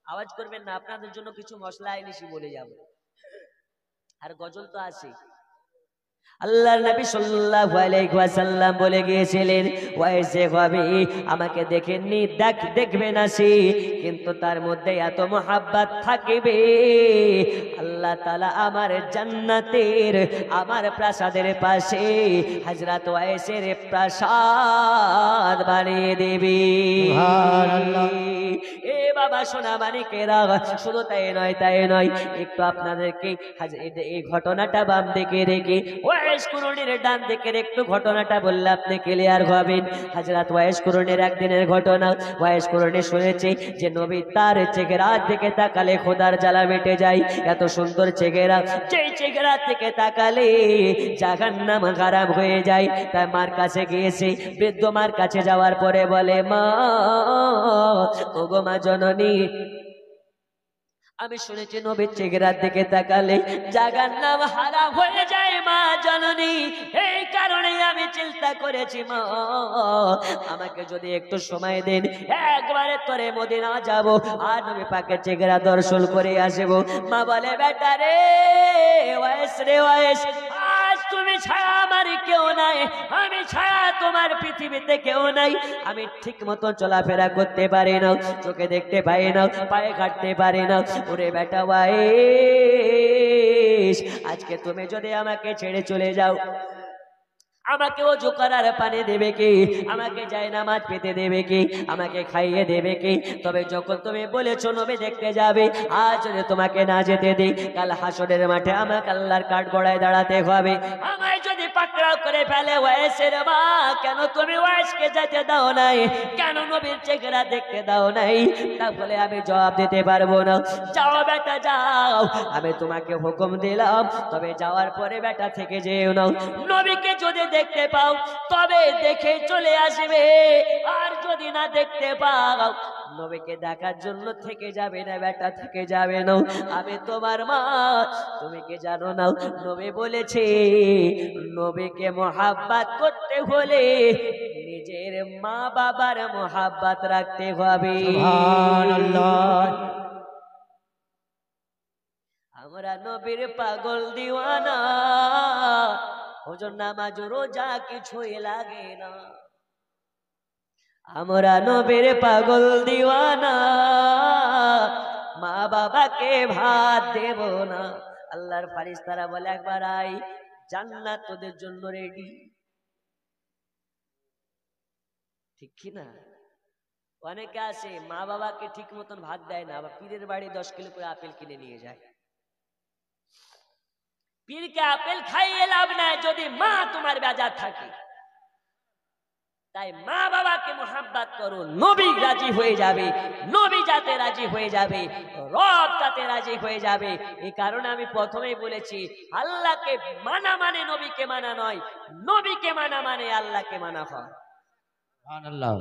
আওয়াজ করবেন না। আপনাদের জন্য কিছু মশলা এনেছি, বলে যাব। আর গজল তো আছে। আল্লাহর নবী সাল্লাল্লাহু আলাইহি ওয়াসাল্লাম বলে গিয়েছিলেন, ওয়াইসে হবে আমাকে দেখেননি, দেখবে না সে, কিন্তু তার মধ্যে এত মোহাব্বত থাকবে আল্লাহ তাআলা আমার জান্নাতের আমার প্রাসাদের পাশে হযরত ওয়াইসের প্রাসাদ বানিয়ে দেবে। সুবহানাল্লাহ। এ বাবা সোনা মানিকেরা, শুধু তাই নয়, তাই নয়, একটু আপনাদেরকে এই ঘটনাটা বাম দিকে রেখে ওয়াইস কুরুনির ডান দিকের একটু ঘটনাটা বললে আপনি ক্লিয়ার হবেন। হযরত ওয়াইস কুরুনির একদিনের ঘটনা। ওয়াইস কুরুনি শুনেছে যে নবী তার চেহারা দিকে তাকালে খোদার জ্বালা মিটে যায়। এত সুন্দর চেহারা, যে চেহারা থেকে তাকালে জাহান্নাম হারাম হয়ে যায়। তার মার কাছে গিয়েছে, বৃদ্ধ মার কাছে যাওয়ার পরে বলে, মা, ওগো মা জননী, আমি শুনেছি নবীর চেহারার দিকে তাকালে জাহান্নাম হারাম হয়ে যায় মা জননী। এই কারণে আমি চিন্তা করেছি মা, আমাকে যদি একটু সময় দেন, একবারে তোরে মদিনা যাব আর নবী পাকের চেহারা দর্শন করে আসবো। মা বলে, বেটা রে ওয়াইস, রে ওয়াইস, আজ তুমি ছাড়া আমার কেউ নাই, আমি ছাড়া তোমার পৃথিবীতে কেউ নাই। আমি ঠিক মতো চলাফেরা করতে পারি না, চোখে দেখতে পাই না, পায়ে হাঁটতে পারি না। ওরে বেটা ওয়াইস, আজকে তুমি যদি আমাকে ছেড়ে চলে যাও, আমাকে ওযু করার পানি দেবে কে? আমাকে জায়নামাজ পেতে দেবে কে? আমাকে খাইয়ে দেবে কে? তবে যখন তুমি বলেছো নবী দেখতে যাবে, আজ যদি তোমাকে না যেতে দিই, কাল হাসরের মাঠে আমাকে আল্লাহর কাঠগড়ায় দাঁড়াতে হবে। আমায় যদি পাকড়াও করে ফেলে ওয়াইসের মা, কেন তুমি ওয়াইসকে যেতে দাও নাই? কেন নবীর চেহারা দেখতে দাও নাই? তাহলে আমি জবাব দিতে পারবো না। যাও বেটা যাও, আমি তোমাকে হুকুম দিলাম, তবে যাওয়ার পরে বেটা থেকে যেও না। নবীকে যদি দেখতে পাও তবে দেখে চলে আসবে, আর যদি না দেখতে পাও নবীকে দেখার জন্য থেকে যাবে না বেটা, থেকে যাবে না। আমি তোমার মা, তুমি কি জানো না নবী বলেছে নবীকে মোহাব্বত করতে হলে নিজের মা বাবার মোহাব্বত রাখতে হবে। সুবহানাল্লাহ। আমরা নবীর পাগল দিওয়ানা, ওজন নামাজ রোজা কিছুই লাগে না। আমরা নবীর পাগল দিওয়ানা, মা বাবাকে ভাত দেব না। আল্লাহর ফারিস্তারা বলে, একবার আই, জান্নাত তোদের জন্য রেডি। ঠিক কি না? অনেকে আছে মা বাবাকে ঠিক মতন ভাত দেয় না, আবার পীরের বাড়ি 10 কিলো করে আপেল কিনে নিয়ে যায়। পীরকে আপেল খাইয়ে লাভ নাই যদি মা তোমার বেজার থাকে। তাই মা বাবাকে মোহাব্বত করো, নবী রাজি হয়ে যাবে, নবী যাতে রাজি হয়ে যাবে, রব তাতে রাজি হয়ে যাবে। এই কারণে আমি প্রথমেই বলেছি, আল্লাহকে মানা মানে নবীকে মানা নয়, নবীকে মানা মানে আল্লাহকে মানা হয়। সুবহানাল্লাহ।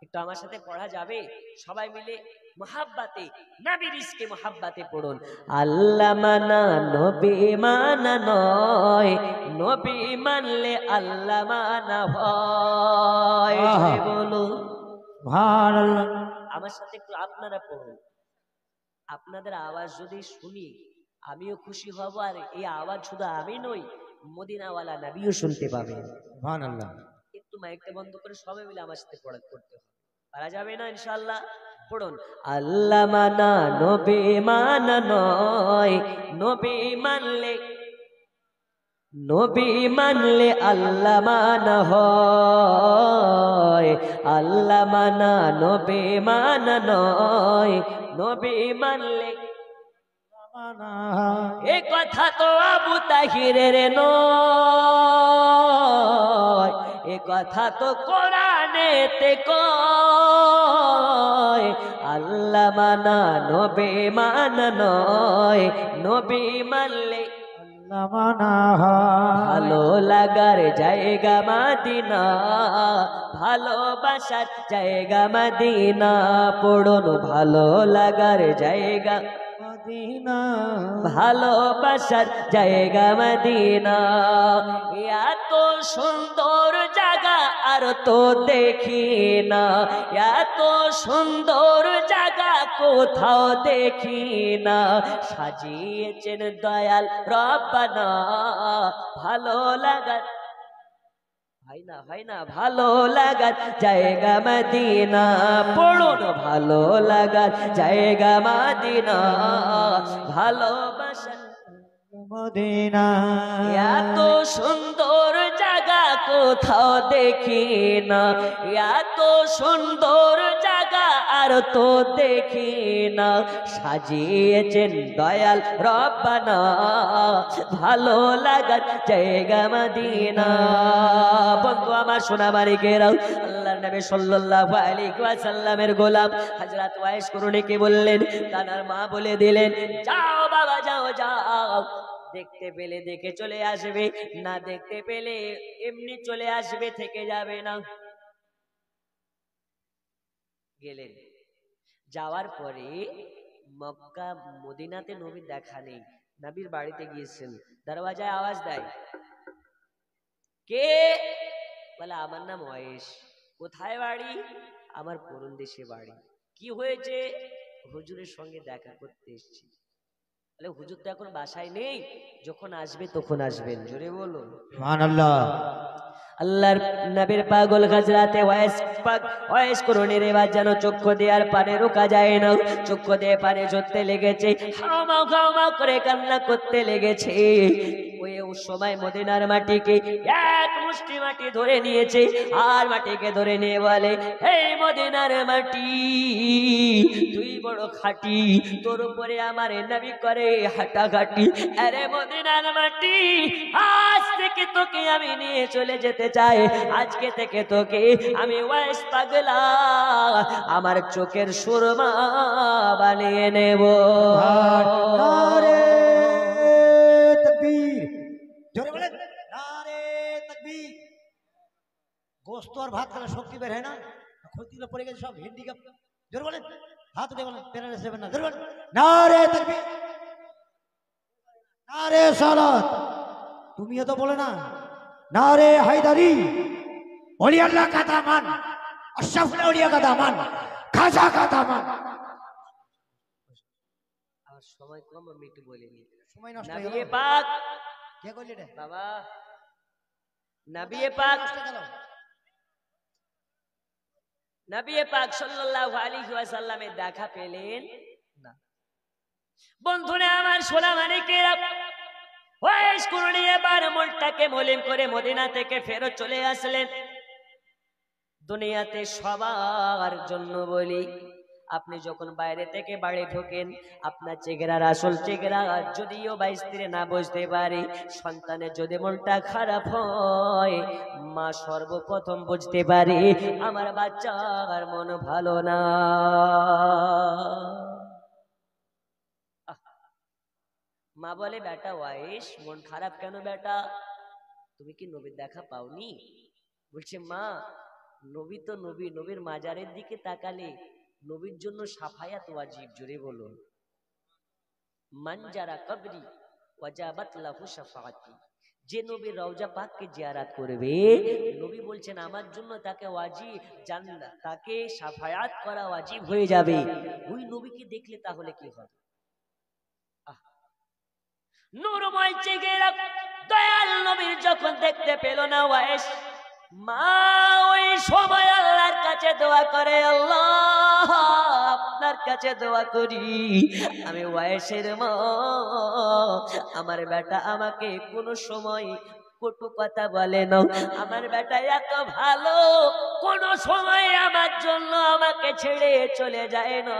একটু আমার সাথে পড়া যাবে? সবাই মিলে মোহাব্বতে, নবীর ইশকে মোহাব্বতে পড়ুন। আল্লাহ মানা নবী মানা নয়, নবী মানলে আল্লাহ মানা হয়। জোরে বলুন সুবহানাল্লাহ। আমার সাথে একটু আপনারা পড়ুন। আপনাদের আওয়াজ যদি শুনি আমিও খুশি হব, আর এই আওয়াজ শুধু আমি নই, মদিনাওয়ালা নবীও শুনতে পাবেন। সুবহানাল্লাহ। একটু মাইকটা বন্ধ করে সবাই মিলে আমার সাথে পড়া করতে হবে, পারা যাবে না ইনশাআল্লাহ? পড়ুন। আল্লাহ মানা নবী মানা নয়, নবী মানলে, নবী মানলে আল্লাহ মানা হয়। আল্লাহ মানা নবী মানা নয়, নবী মানলে। এ কথা তো আবু তাহিরের নয়, এ কথা তো কোরআনেতে কয়। আল্লাহ মানা নবী মানা নয়, নবী মানলে ভালো লাগার জায়গা মদিনা, ভালোবাসার জায়গা মদিনা। পড়ুন, ভালো লাগার জায়গা মদিনা, ভালোবাসার জায়গা মদিনা। এত সুন্দর জায়গা আর তো দেখি না, এত সুন্দর জায়গা কোথাও দেখি না। সাজিয়েছেন দয়াল রব্বানা, ভালো লাগার, হয় না হয় না, ভালো লাগার জায়গা মদিনা। পড়ুন, ভালো লাগার জায়গা মদিনা, ভালোবাসার মদিনা। এত সুন্দর জায়গা কোথাও দেখি না, এত সুন্দর জায়গা আর তো দেখি না। সাজিয়েছেন দয়াল রব্বানা, ভালো লাগার জায়গা মদিনা। বন্ধু আমার সোনামানিকেরাও, আল্লাহর নবী সাল্লাল্লাহু আলাইহি ওয়াসাল্লামের গোলাম হযরত ওয়াইস করুণীকে বললেন, তানার মা বলে দিলেন, যাও বাবা যাও যাও, দেখতে পেলে দেখে চলে আসবে, না দেখতে পেলে এমনি চলে আসবে, থেকে যাবে না। গেলেন, যাওয়ার পরে মক্কা মদিনাতে নবীর দেখা নেই, নবীর বাড়িতে গিয়েছেন, দরওয়াজায় আওয়াজ দেয়, কে? বলে, আমার নাম ওয়াইস। কোথায় বাড়ি? আমার পুরন দেশে বাড়ি। কি হয়েছে? হুজুরের সঙ্গে দেখা করতে এসেছি। বলে, হুজুর তো এখন বাসায় নেই, যখন আসবে তখন আসবেন। জোরে বলুন সুবহানাল্লাহ। আল্লাহর নবীর পাগল হযরতে ওয়াইস করুণীর এবার যেন চক্ষু দিয়ে আর পানি রোকা যায় না, চক্ষু দিয়ে পানি ঝরতে লেগেছে, হাওমাও হাওমাও করে কান্না করতে লেগেছে। ওই সময় মদিনার মাটিকে এক মুষ্টি মাটি ধরে নিয়েছে, আর মাটিকে ধরে নিয়ে বলে, হে মদিনার মাটি, তুই বড় খাঁটি, তোর উপরে আমার নবী করে হাঁটাঘাটি। আরে মদিনার মাটি, আজ থেকে তোকে আমি নিয়ে চলে যেতে চাই, আজকে থেকে তোকে আমি ওয়াইস পাগলা আমার চোখের সুরমা বানিয়ে নেব। নারে তাকবীর, জোরে বলেন নারে তাকবীর। গোস্ত আর ভাত খেলে শক্তি বের হয় না, ক্ষতিগুলো পড়ে গেছে সব হ্যান্ডিক্যাপ। জোরে বলেন, হাত উঠে বলেন, প্যারালাইসিস হবে না। জোরে বলেন নারে তাকবীর, নারে সালাত। তুমিও তো বলে না, নারে হায়দারি, ওলি আল্লাহ কা দামান, আশরাফুল আউলিয়া কা দামান, খাজা কা দামান। আর সময় কম, আমি একটু বলে নিই। সময় নষ্ট নবী হয়ে গেল। পাক, কে কইলে রে বাবা, নবী পাক, নবী পাক সাল্লাল্লাহু আলাইহি ওয়াসাল্লামের দেখা পেলেন না। বন্ধুরা আমার, সোনামানিকেরা, ওয়াইস করুণী এবার মনটাকে মলিন করে মদিনা থেকে ফেরত চলে আসলেন। দুনিয়াতে সবার জন্য বলি, আপনি যখন বাইরে থেকে বাড়ি ঢোকেন, আপনার চেহারার আসল চেহারা যদিও বা স্ত্রী না বুঝতে পারে, সন্তানের যদি মনটা খারাপ হয়, মা সর্বপ্রথম বুঝতে পারে আমার বাচ্চার মন ভালো না। মা বলে, বেটা ওয়াইস, মন খারাপ কেন বেটা? তুমি কি নবীর দেখা পাওনি? বলছে, মা নবী তো নবী, নবীর মাজারের দিকে তাকালে নবীর জন্য সাফায়াত ওয়াজিব। জোরে বলুন, মান যারা কবরি ওয়াজাবাত লাহু শাফাআতি। যে নবীর রওজা পাককে জিয়ারত করবে, নবী বলছেন আমার জন্য তাকে ওয়াজিব, জান্নাত, তাকে শাফায়াত করা ওয়াজিব হয়ে যাবে। ওই নবীকে দেখলে তাহলে কি হবে? নূরময় চেহারা দয়াল নবীর যখন দেখতে পেল না ওয়াইস, মা ওই সময় আল্লাহর কাছে দোয়া করে, আল্লাহ আপনার কাছে দোয়া করি, আমি ওয়াইসের মা, আমার বেটা আমাকে কোনো সময় কটু কথা বলে না, আমার বেটা এত ভালো, কোন সময় আমার জন্য আমাকে ছেড়ে চলে যায় না,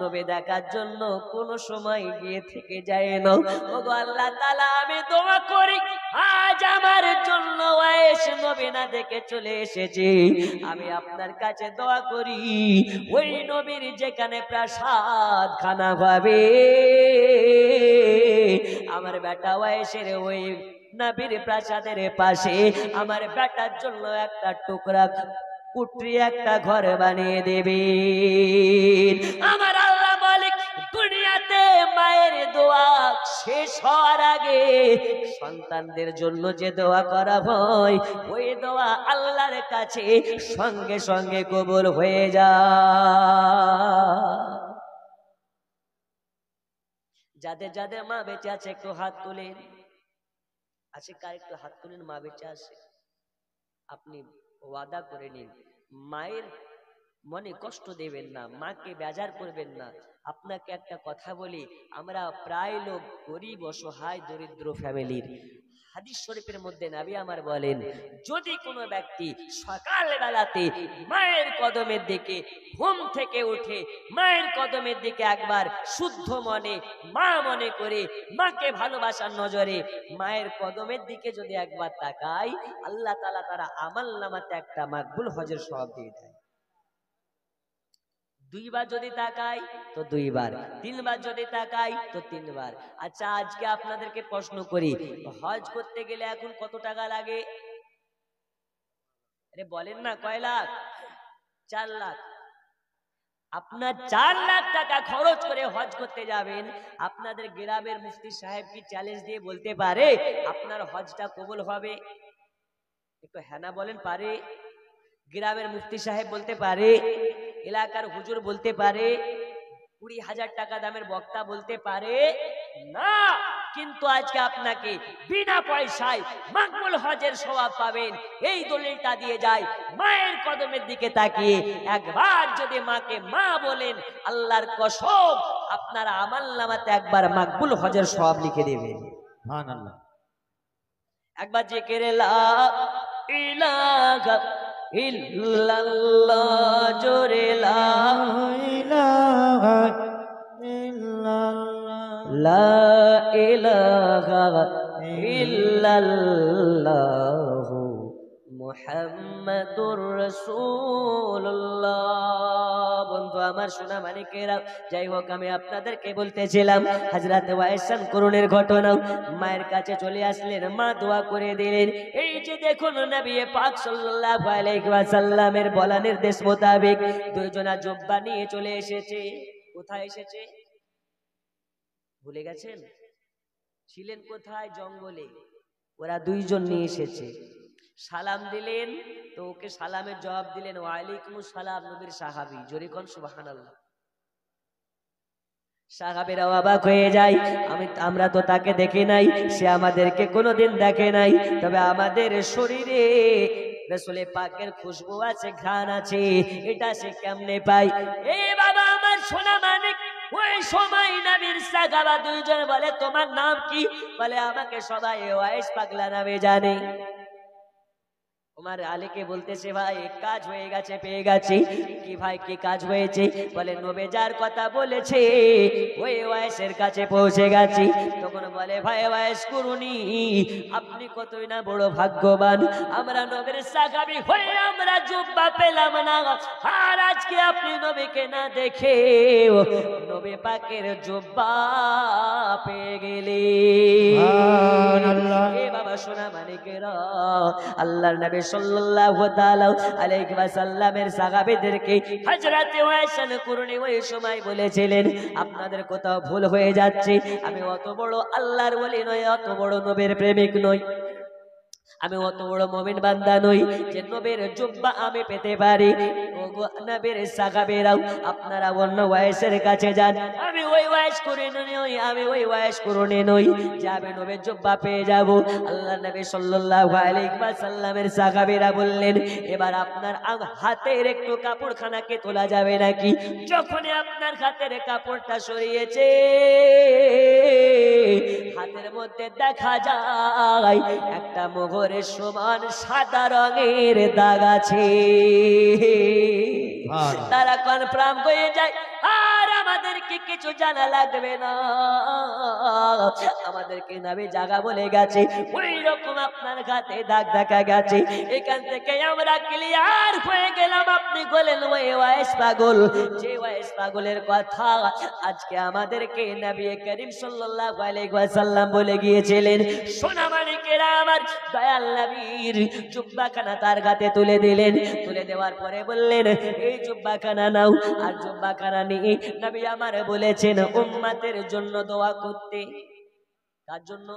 নবী দেখার জন্য কোন সময় গিয়ে থেকে যায় না। ওগো আল্লাহ তাআলা, আমি দোয়া করি আজ আমার জন্য ওয়াইস নবী না দেখে চলে এসেছে, আমি আপনার কাছে দোয়া করি ওই নবীর যেখানে প্রাসাদ খানা হবে, আমার বেটা ওয়াইসের ওই নবীর প্রাসাদের পাশে আমার বেটার জন্য একটা টুকরা কুটরি একটা ঘর বানিয়ে দেবে। আমার আল্লাহ মালিক দুনিয়াতে মায়ের দোয়া শেষ হওয়ার আগে সন্তানদের জন্য যে দোয়া করা হয়, ওই দোয়া আল্লাহর কাছে সঙ্গে সঙ্গে কবুল হয়ে যায়। যাদের যাদের মা বেঁচে আছে একটু হাত তুলেন। আছে কার? একটু হাত তুলেন, মা বেঁচে আছে। আপনি ওয়াদা করে নিন, মায়ের মনে কষ্ট দেবেন না, মাকে বেজার করবেন না। আপনাকে একটা কথা বলি, আমরা প্রায় লোক গরিব, অসহায়, দরিদ্র ফ্যামিলির। হাদিস শরীফের মধ্যে নবী আমার বলেন, যদি কোনো ব্যক্তি সকাল বেলাতে মায়ের কদমের দিকে ঘুম থেকে উঠে মায়ের কদমের দিকে একবার শুদ্ধ মনে মা মনে করে, মাকে ভালোবাসার নজরে মায়ের কদমের দিকে যদি একবার তাকায়, আল্লাহ তাআলা তারা আমলনামাতে একটা মাকবুল হজের সওয়াব দিয়ে দেয়। দুইবার যদি তাকাই তো দুইবার, তিনবার যদি তাকাই তো তিনবার। আচ্ছা, আজকে আপনাদেরকে প্রশ্ন করি, হজ করতে গেলে এখন কত টাকা লাগে? আরে বলেন না, কয় লাখ? 4 লাখ। আপনার 4 লাখ টাকা খরচ করে হজ করতে যাবেন, আপনাদের গ্রামের মুফতি সাহেব কি চ্যালেঞ্জ দিয়ে বলতে পারে আপনার হজটা কবুল হবে? একটু হ্যাঁ না বলেন, পারে? গ্রামের মুফতি সাহেব বলতে পারে? এলাকার হুজুর বলতে পারে? 20,000 টাকা দামের বক্তা বলতে পারে না। কিন্তু আজকে আপনাকে বিনা পয়সায় মাকবুল হজের সওয়াব পাবেন, এই দলিলটা দিয়ে যায়। মায়ের কদমের দিকে তাকিয়ে একবার যদি মাকে মা বলেন, আল্লাহর কসম আপনার আমলনামাতে একবার মাকবুল হজের সওয়াব লিখে দেবেন। সুবহানাল্লাহ। একবার জিকিরে লা ইলাহা ইল্লাল্লাহ, জোরে লা ইলাহা ইল্লাল্লাহ, লা ইলাহা ইল্লাল্লাহ মুহাম্মাদুর রাসূলুল্লাহ। বন্ধু আমার, সোনা মানিকেরা, যাই হোক, আমি আপনাদেরকে বলতেছিলাম হযরত ওয়াইসান করুণের ঘটনা। মায়ের কাছে চলে আসলেন, মা দোয়া করে দিলেন। এই যে দেখুন, নবী পাক সাল্লাল্লাহু আলাইহি ওয়াসাল্লামের বলা নির্দেশ মোতাবেক দুইজনা জুব্বা নিয়ে চলে এসেছে। কোথায় এসেছে ভুলে গেছেন? ছিলেন কোথায়? জঙ্গলে। ওরা দুইজন নিয়ে এসেছে। সালাম দিলেন তো ওকে সালামের জবাব দিলেন ওয়ালাইকুমুস সালাম, নবীর সাহাবী। জোরে কোন সুবহানাল্লাহ। সাহাবীরা অবাক হয়ে যায়, আমরা তো তাকে দেখি নাই, সে আমাদেরকে কোনোদিন দেখে নাই, তবে আমাদের শরীরে রাসূল পাকের খুশবু আছে, ঘ্রাণ আছে, এটা সে কেমনে পায়? এ বাবা আমার সোনা মানিক, ওই সময় নবীর সাহাবা দুইজন বলে, তোমার নাম কি? বলে, আমাকে সবাই ওয়াইস পাগলা নামে জানে। ওমর আলীকে বলতেছে, ভাই কাজ হয়ে গেছে, পেয়ে গেছি। কি ভাই, কি কাজ হয়েছে? বলে নবী যার কথা বলেছে ওই ওয়াইসের কাছে পৌঁছে গেছি। তখন বলে, ভাই ওয়াইস কুরুনি, আপনি কতই না বড় ভাগ্যবান, আমরা নবীর সাহাবী হয়ে আমরা জুব্বা পেলাম না, আর আজকে আপনি নবীকে না দেখে নবী পাকের জুব্বা পেয়ে গেলেন। এ বাবা সোনা মানিকেরা, আল্লাহর নবী সাল্লাল্লাহু তাআলা আলাইহি ওয়াসাল্লামের সাহাবীদেরকে হযরত ওয়াইস কুরনি ওই সময় বলেছিলেন, আপনাদের কোথাও ভুল হয়ে যাচ্ছে, আমি অত বড় আল্লাহর ওলি নই, অত বড় নবীর প্রেমিক নই, আমি অত বড় মুমিন বান্দা নই যে নবীর জুব্বা আমি পেতে পারি। ওগো নবীর সাহাবীরাও আপনারা অন্য ওয়াইসের কাছে যান, আমি ওই ওয়াইস কুরনি নই, আমি ওই ওয়াইস কুরনি নই যে আমি নবীর জুব্বা পেয়ে যাব। আল্লাহর নবী সাল্লাল্লাহু আলাইহি ওয়াসাল্লামের সাহাবীরা বললেন, এবার আপনার হাতের একটু কাপড়খানাকে তোলা যাবে নাকি? যখনই আপনার হাতের কাপড়টা সরিয়েছে, হাতের মধ্যে দেখা যায় একটা মোহরের সমান সাদা রঙের দাগ আছে। তারা কনফার্ম হয়ে যায়, আর আমাদেরকে কিছু জানা লাগবে না, আমাদেরকে নবী জায়গা বলে গেছে, ওই রকম আপনার হাতে দাগ দেখা গেছে। এখান থেকে আমরা ক্লিয়ার হয়ে গেলাম, আপনি বলেন ওই ওয়াইস পাগল, যে ওয়াইস পাগলের কথা আজকে আমাদেরকে নবী করিম সাল্লাল্লাহু আলাইহি ওয়াসাল্লাম বলে গিয়েছিলেন। সোনা মানিকেরা আমার, দয়াল নবীর জুব্বাখানা তার হাতে তুলে দিলেন। তুলে দেওয়ার পরে বললেন, এই জুব্বাখানা নাও। আর জুব্বাখানা নিয়ে নবী আমার বলেছেন উম্মতের জন্য দোয়া করতে। কার জন্য?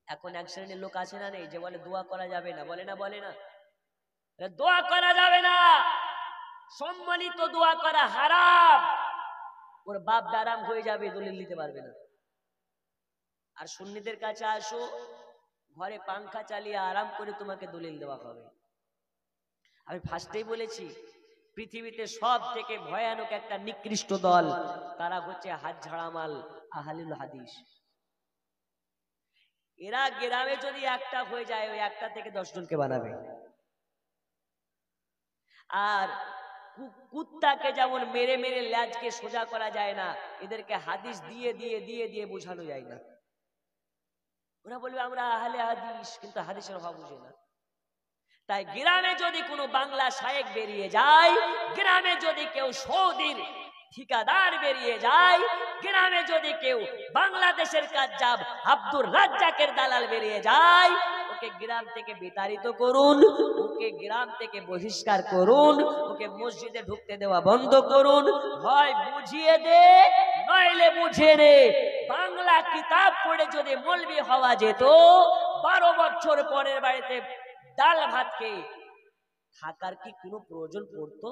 এখন এক শ্রেণীর লোক আছে না, নেই, যে বলে দোয়া করা যাবে না, বলে না, বলে না, দোয়া করা যাবে না, সম্মানিত দোয়া করা হারাম, ওর বাপ দারাম হয়ে যাবে, দলিল দিতে পারবে না। আর সুন্নিদের কাছে আসো, ঘরে পাংখা চালিয়ে আরাম করে তোমাকে দলিল দেওয়া হবে। আমি ফার্স্টেই বলেছি, পৃথিবীতে সব থেকে ভয়ানক একটা নিকৃষ্ট দল, তারা হচ্ছে হাত ঝাড়ামাল আহলুল হাদিস। এরা গ্রামে যদি একটা হয়ে যায়, ওই একটা থেকে 10 জনকে বানাবে। আর কুত্তাকে যেমন মেরে মেরে ল্যাজকে সোজা করা যায় না, এদেরকে হাদিস দিয়ে দিয়ে দিয়ে দিয়ে বোঝানো যায় না। ওরা বলবে আমরা আহলে হাদিস, কিন্তু হাদিসের অভাব বুঝে না। তাই গ্রামে যদি কোনো বাংলা শায়েক বেরিয়ে যায়, গ্রামে যদি কেউ সৌদির ঠিকাদার বেরিয়ে যায়, গ্রামে যদি কেউ বাংলাদেশের কাজ্জাব আব্দুর রাজ্জাকের দালাল বেরিয়ে যায়, ওকে গ্রাম থেকে বিতাড়িত করুন, ওকে গ্রাম থেকে বহিষ্কার করুন, ওকে মসজিদে ঢুকতে দেওয়া বন্ধ করুন, হয় বুঝিয়ে দে নইলে বুঝিয়ে নে। বাংলা কিতাব পড়ে যদি মৌলবি হওয়া যেত, 12 বছর পরের বাড়িতে ডাল ভাত খেয়ে থাকার কি কোনো প্রয়োজন পড়তো?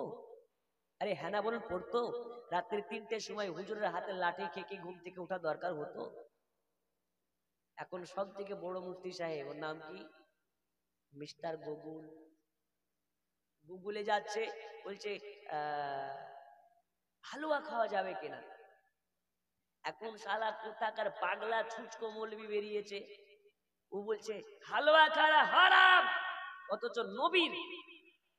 আরে হ্যাঁ না বলুন, পড়তো? রাত্রি 3টের সময় হুজুরের হাতে লাঠি খেয়ে কি ঘুম থেকে ওঠা দরকার হতো? এখন সব থেকে বড় মুফতি সাহেব, ওর নাম কি, মিস্টার গুগল, গুগলে যাচ্ছে, বলছে হালুয়া খাওয়া যাবে কিনা। এখন শালা কোথাকার পাগলা ছুচকো মৌলবি বেরিয়েছে, ও বলছে হালুয়া খাওয়া হারাম, অথচ নবীর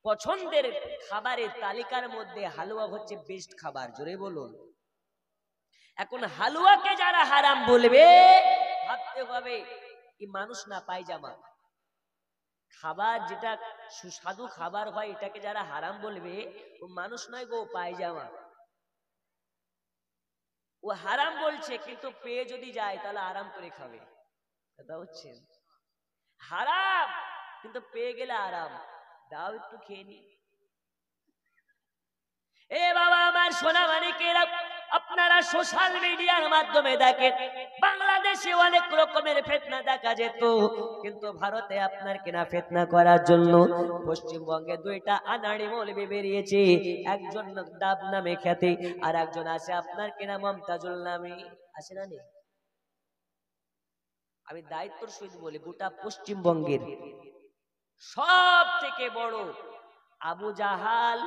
পছন্দের খাবারের তালিকার মধ্যে হালুয়া হচ্ছে বেস্ট খাবার। জোরে বলুন। এখন হালুয়াকে যারা হারাম বলবে, ভাবতে হবে কি মানুষ না পায়জামা। খাবার যেটা সুস্বাদু খাবার হয়, এটাকে যারা হারাম বলবে, ও মানুষ নয় গো, পায়জামা। ও হারাম বলছে, কিন্তু পেয়ে যদি যায় তাহলে আরাম করে খাবে। কথা হচ্ছে হারাম, কিন্তু পেয়ে গেলে আরাম, দাও একটু খেয়ে নি। এ বাবা আমার সোনা মানিকেরা, আপনারা সোশ্যাল মিডিয়ার মাধ্যমে দেখেন বাংলাদেশে অনেক রকমের ফিতনা দেখা যেত, কিন্তু ভারতে আপনার কিনা ফিতনা করার জন্য পশ্চিমবঙ্গে 2টা আনাড়ি মৌলবি বেরিয়েছে। একজন ডাব নামে খ্যাতি, আর একজন আছে আপনার কিনা মমতাজুল নামে। আছে না নেই? আমি দায়িত্বর সহিত বলি, গোটা পশ্চিমবঙ্গের সব থেকে বড় আবু জাহাল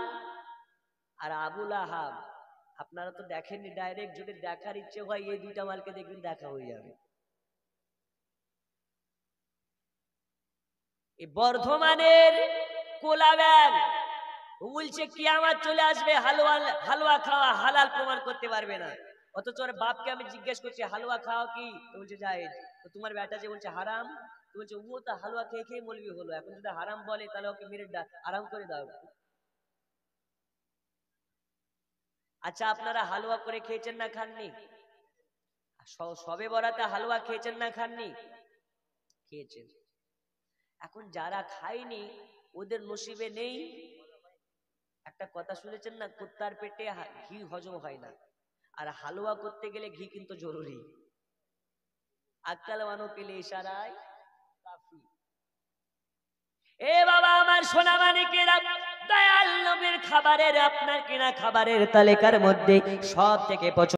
আর আবুল আহাব, আপনারা তো দেখেননি, ডাইরেক্ট যদি দেখার ইচ্ছে হয় এই 2টা মালকে দেখবেন, দেখা হয়ে যাবে। এই বর্ধমানের কোলাব্যাং বলছে কিয়ামত চলে আসবে, হালুয়া হালুয়া খাওয়া হালাল প্রমাণ করতে পারবে না। অথচ ওর বাপকে আমি জিজ্ঞেস করছি হালুয়া খাওয়া কি, তো বলছে জায়েজ। তো তোমার বেটা যে বলছে হারাম, তো বলছে ও তো হালুয়া খেয়ে খেয়ে মৌলবি হলো, এখন যদি হারাম বলে তাহলে ওকে মেরে আরাম করে দাও। আচ্ছা আপনারা হালুয়া করে খেয়েছেন না খাননি? সবে বরাতে হালুয়া খেয়েছেন না খাননি? খেয়েছেন। এখন যারা খায়নি ওদের নসিবে নেই। একটা কথা শুনেছেন না, কুত্তার পেটে ঘি হজম হয় না, আর হালুয়া করতে গেলে ঘি কিন্তু জরুরি। আক্কাল ওয়ানো পেলে ইশারায় কাফি। এ বাবা আমার সোনা মানিকেরা, দয়াল নবীর খাবারের আপনার কিনা খাবারের তালিকার মধ্যে সব থেকে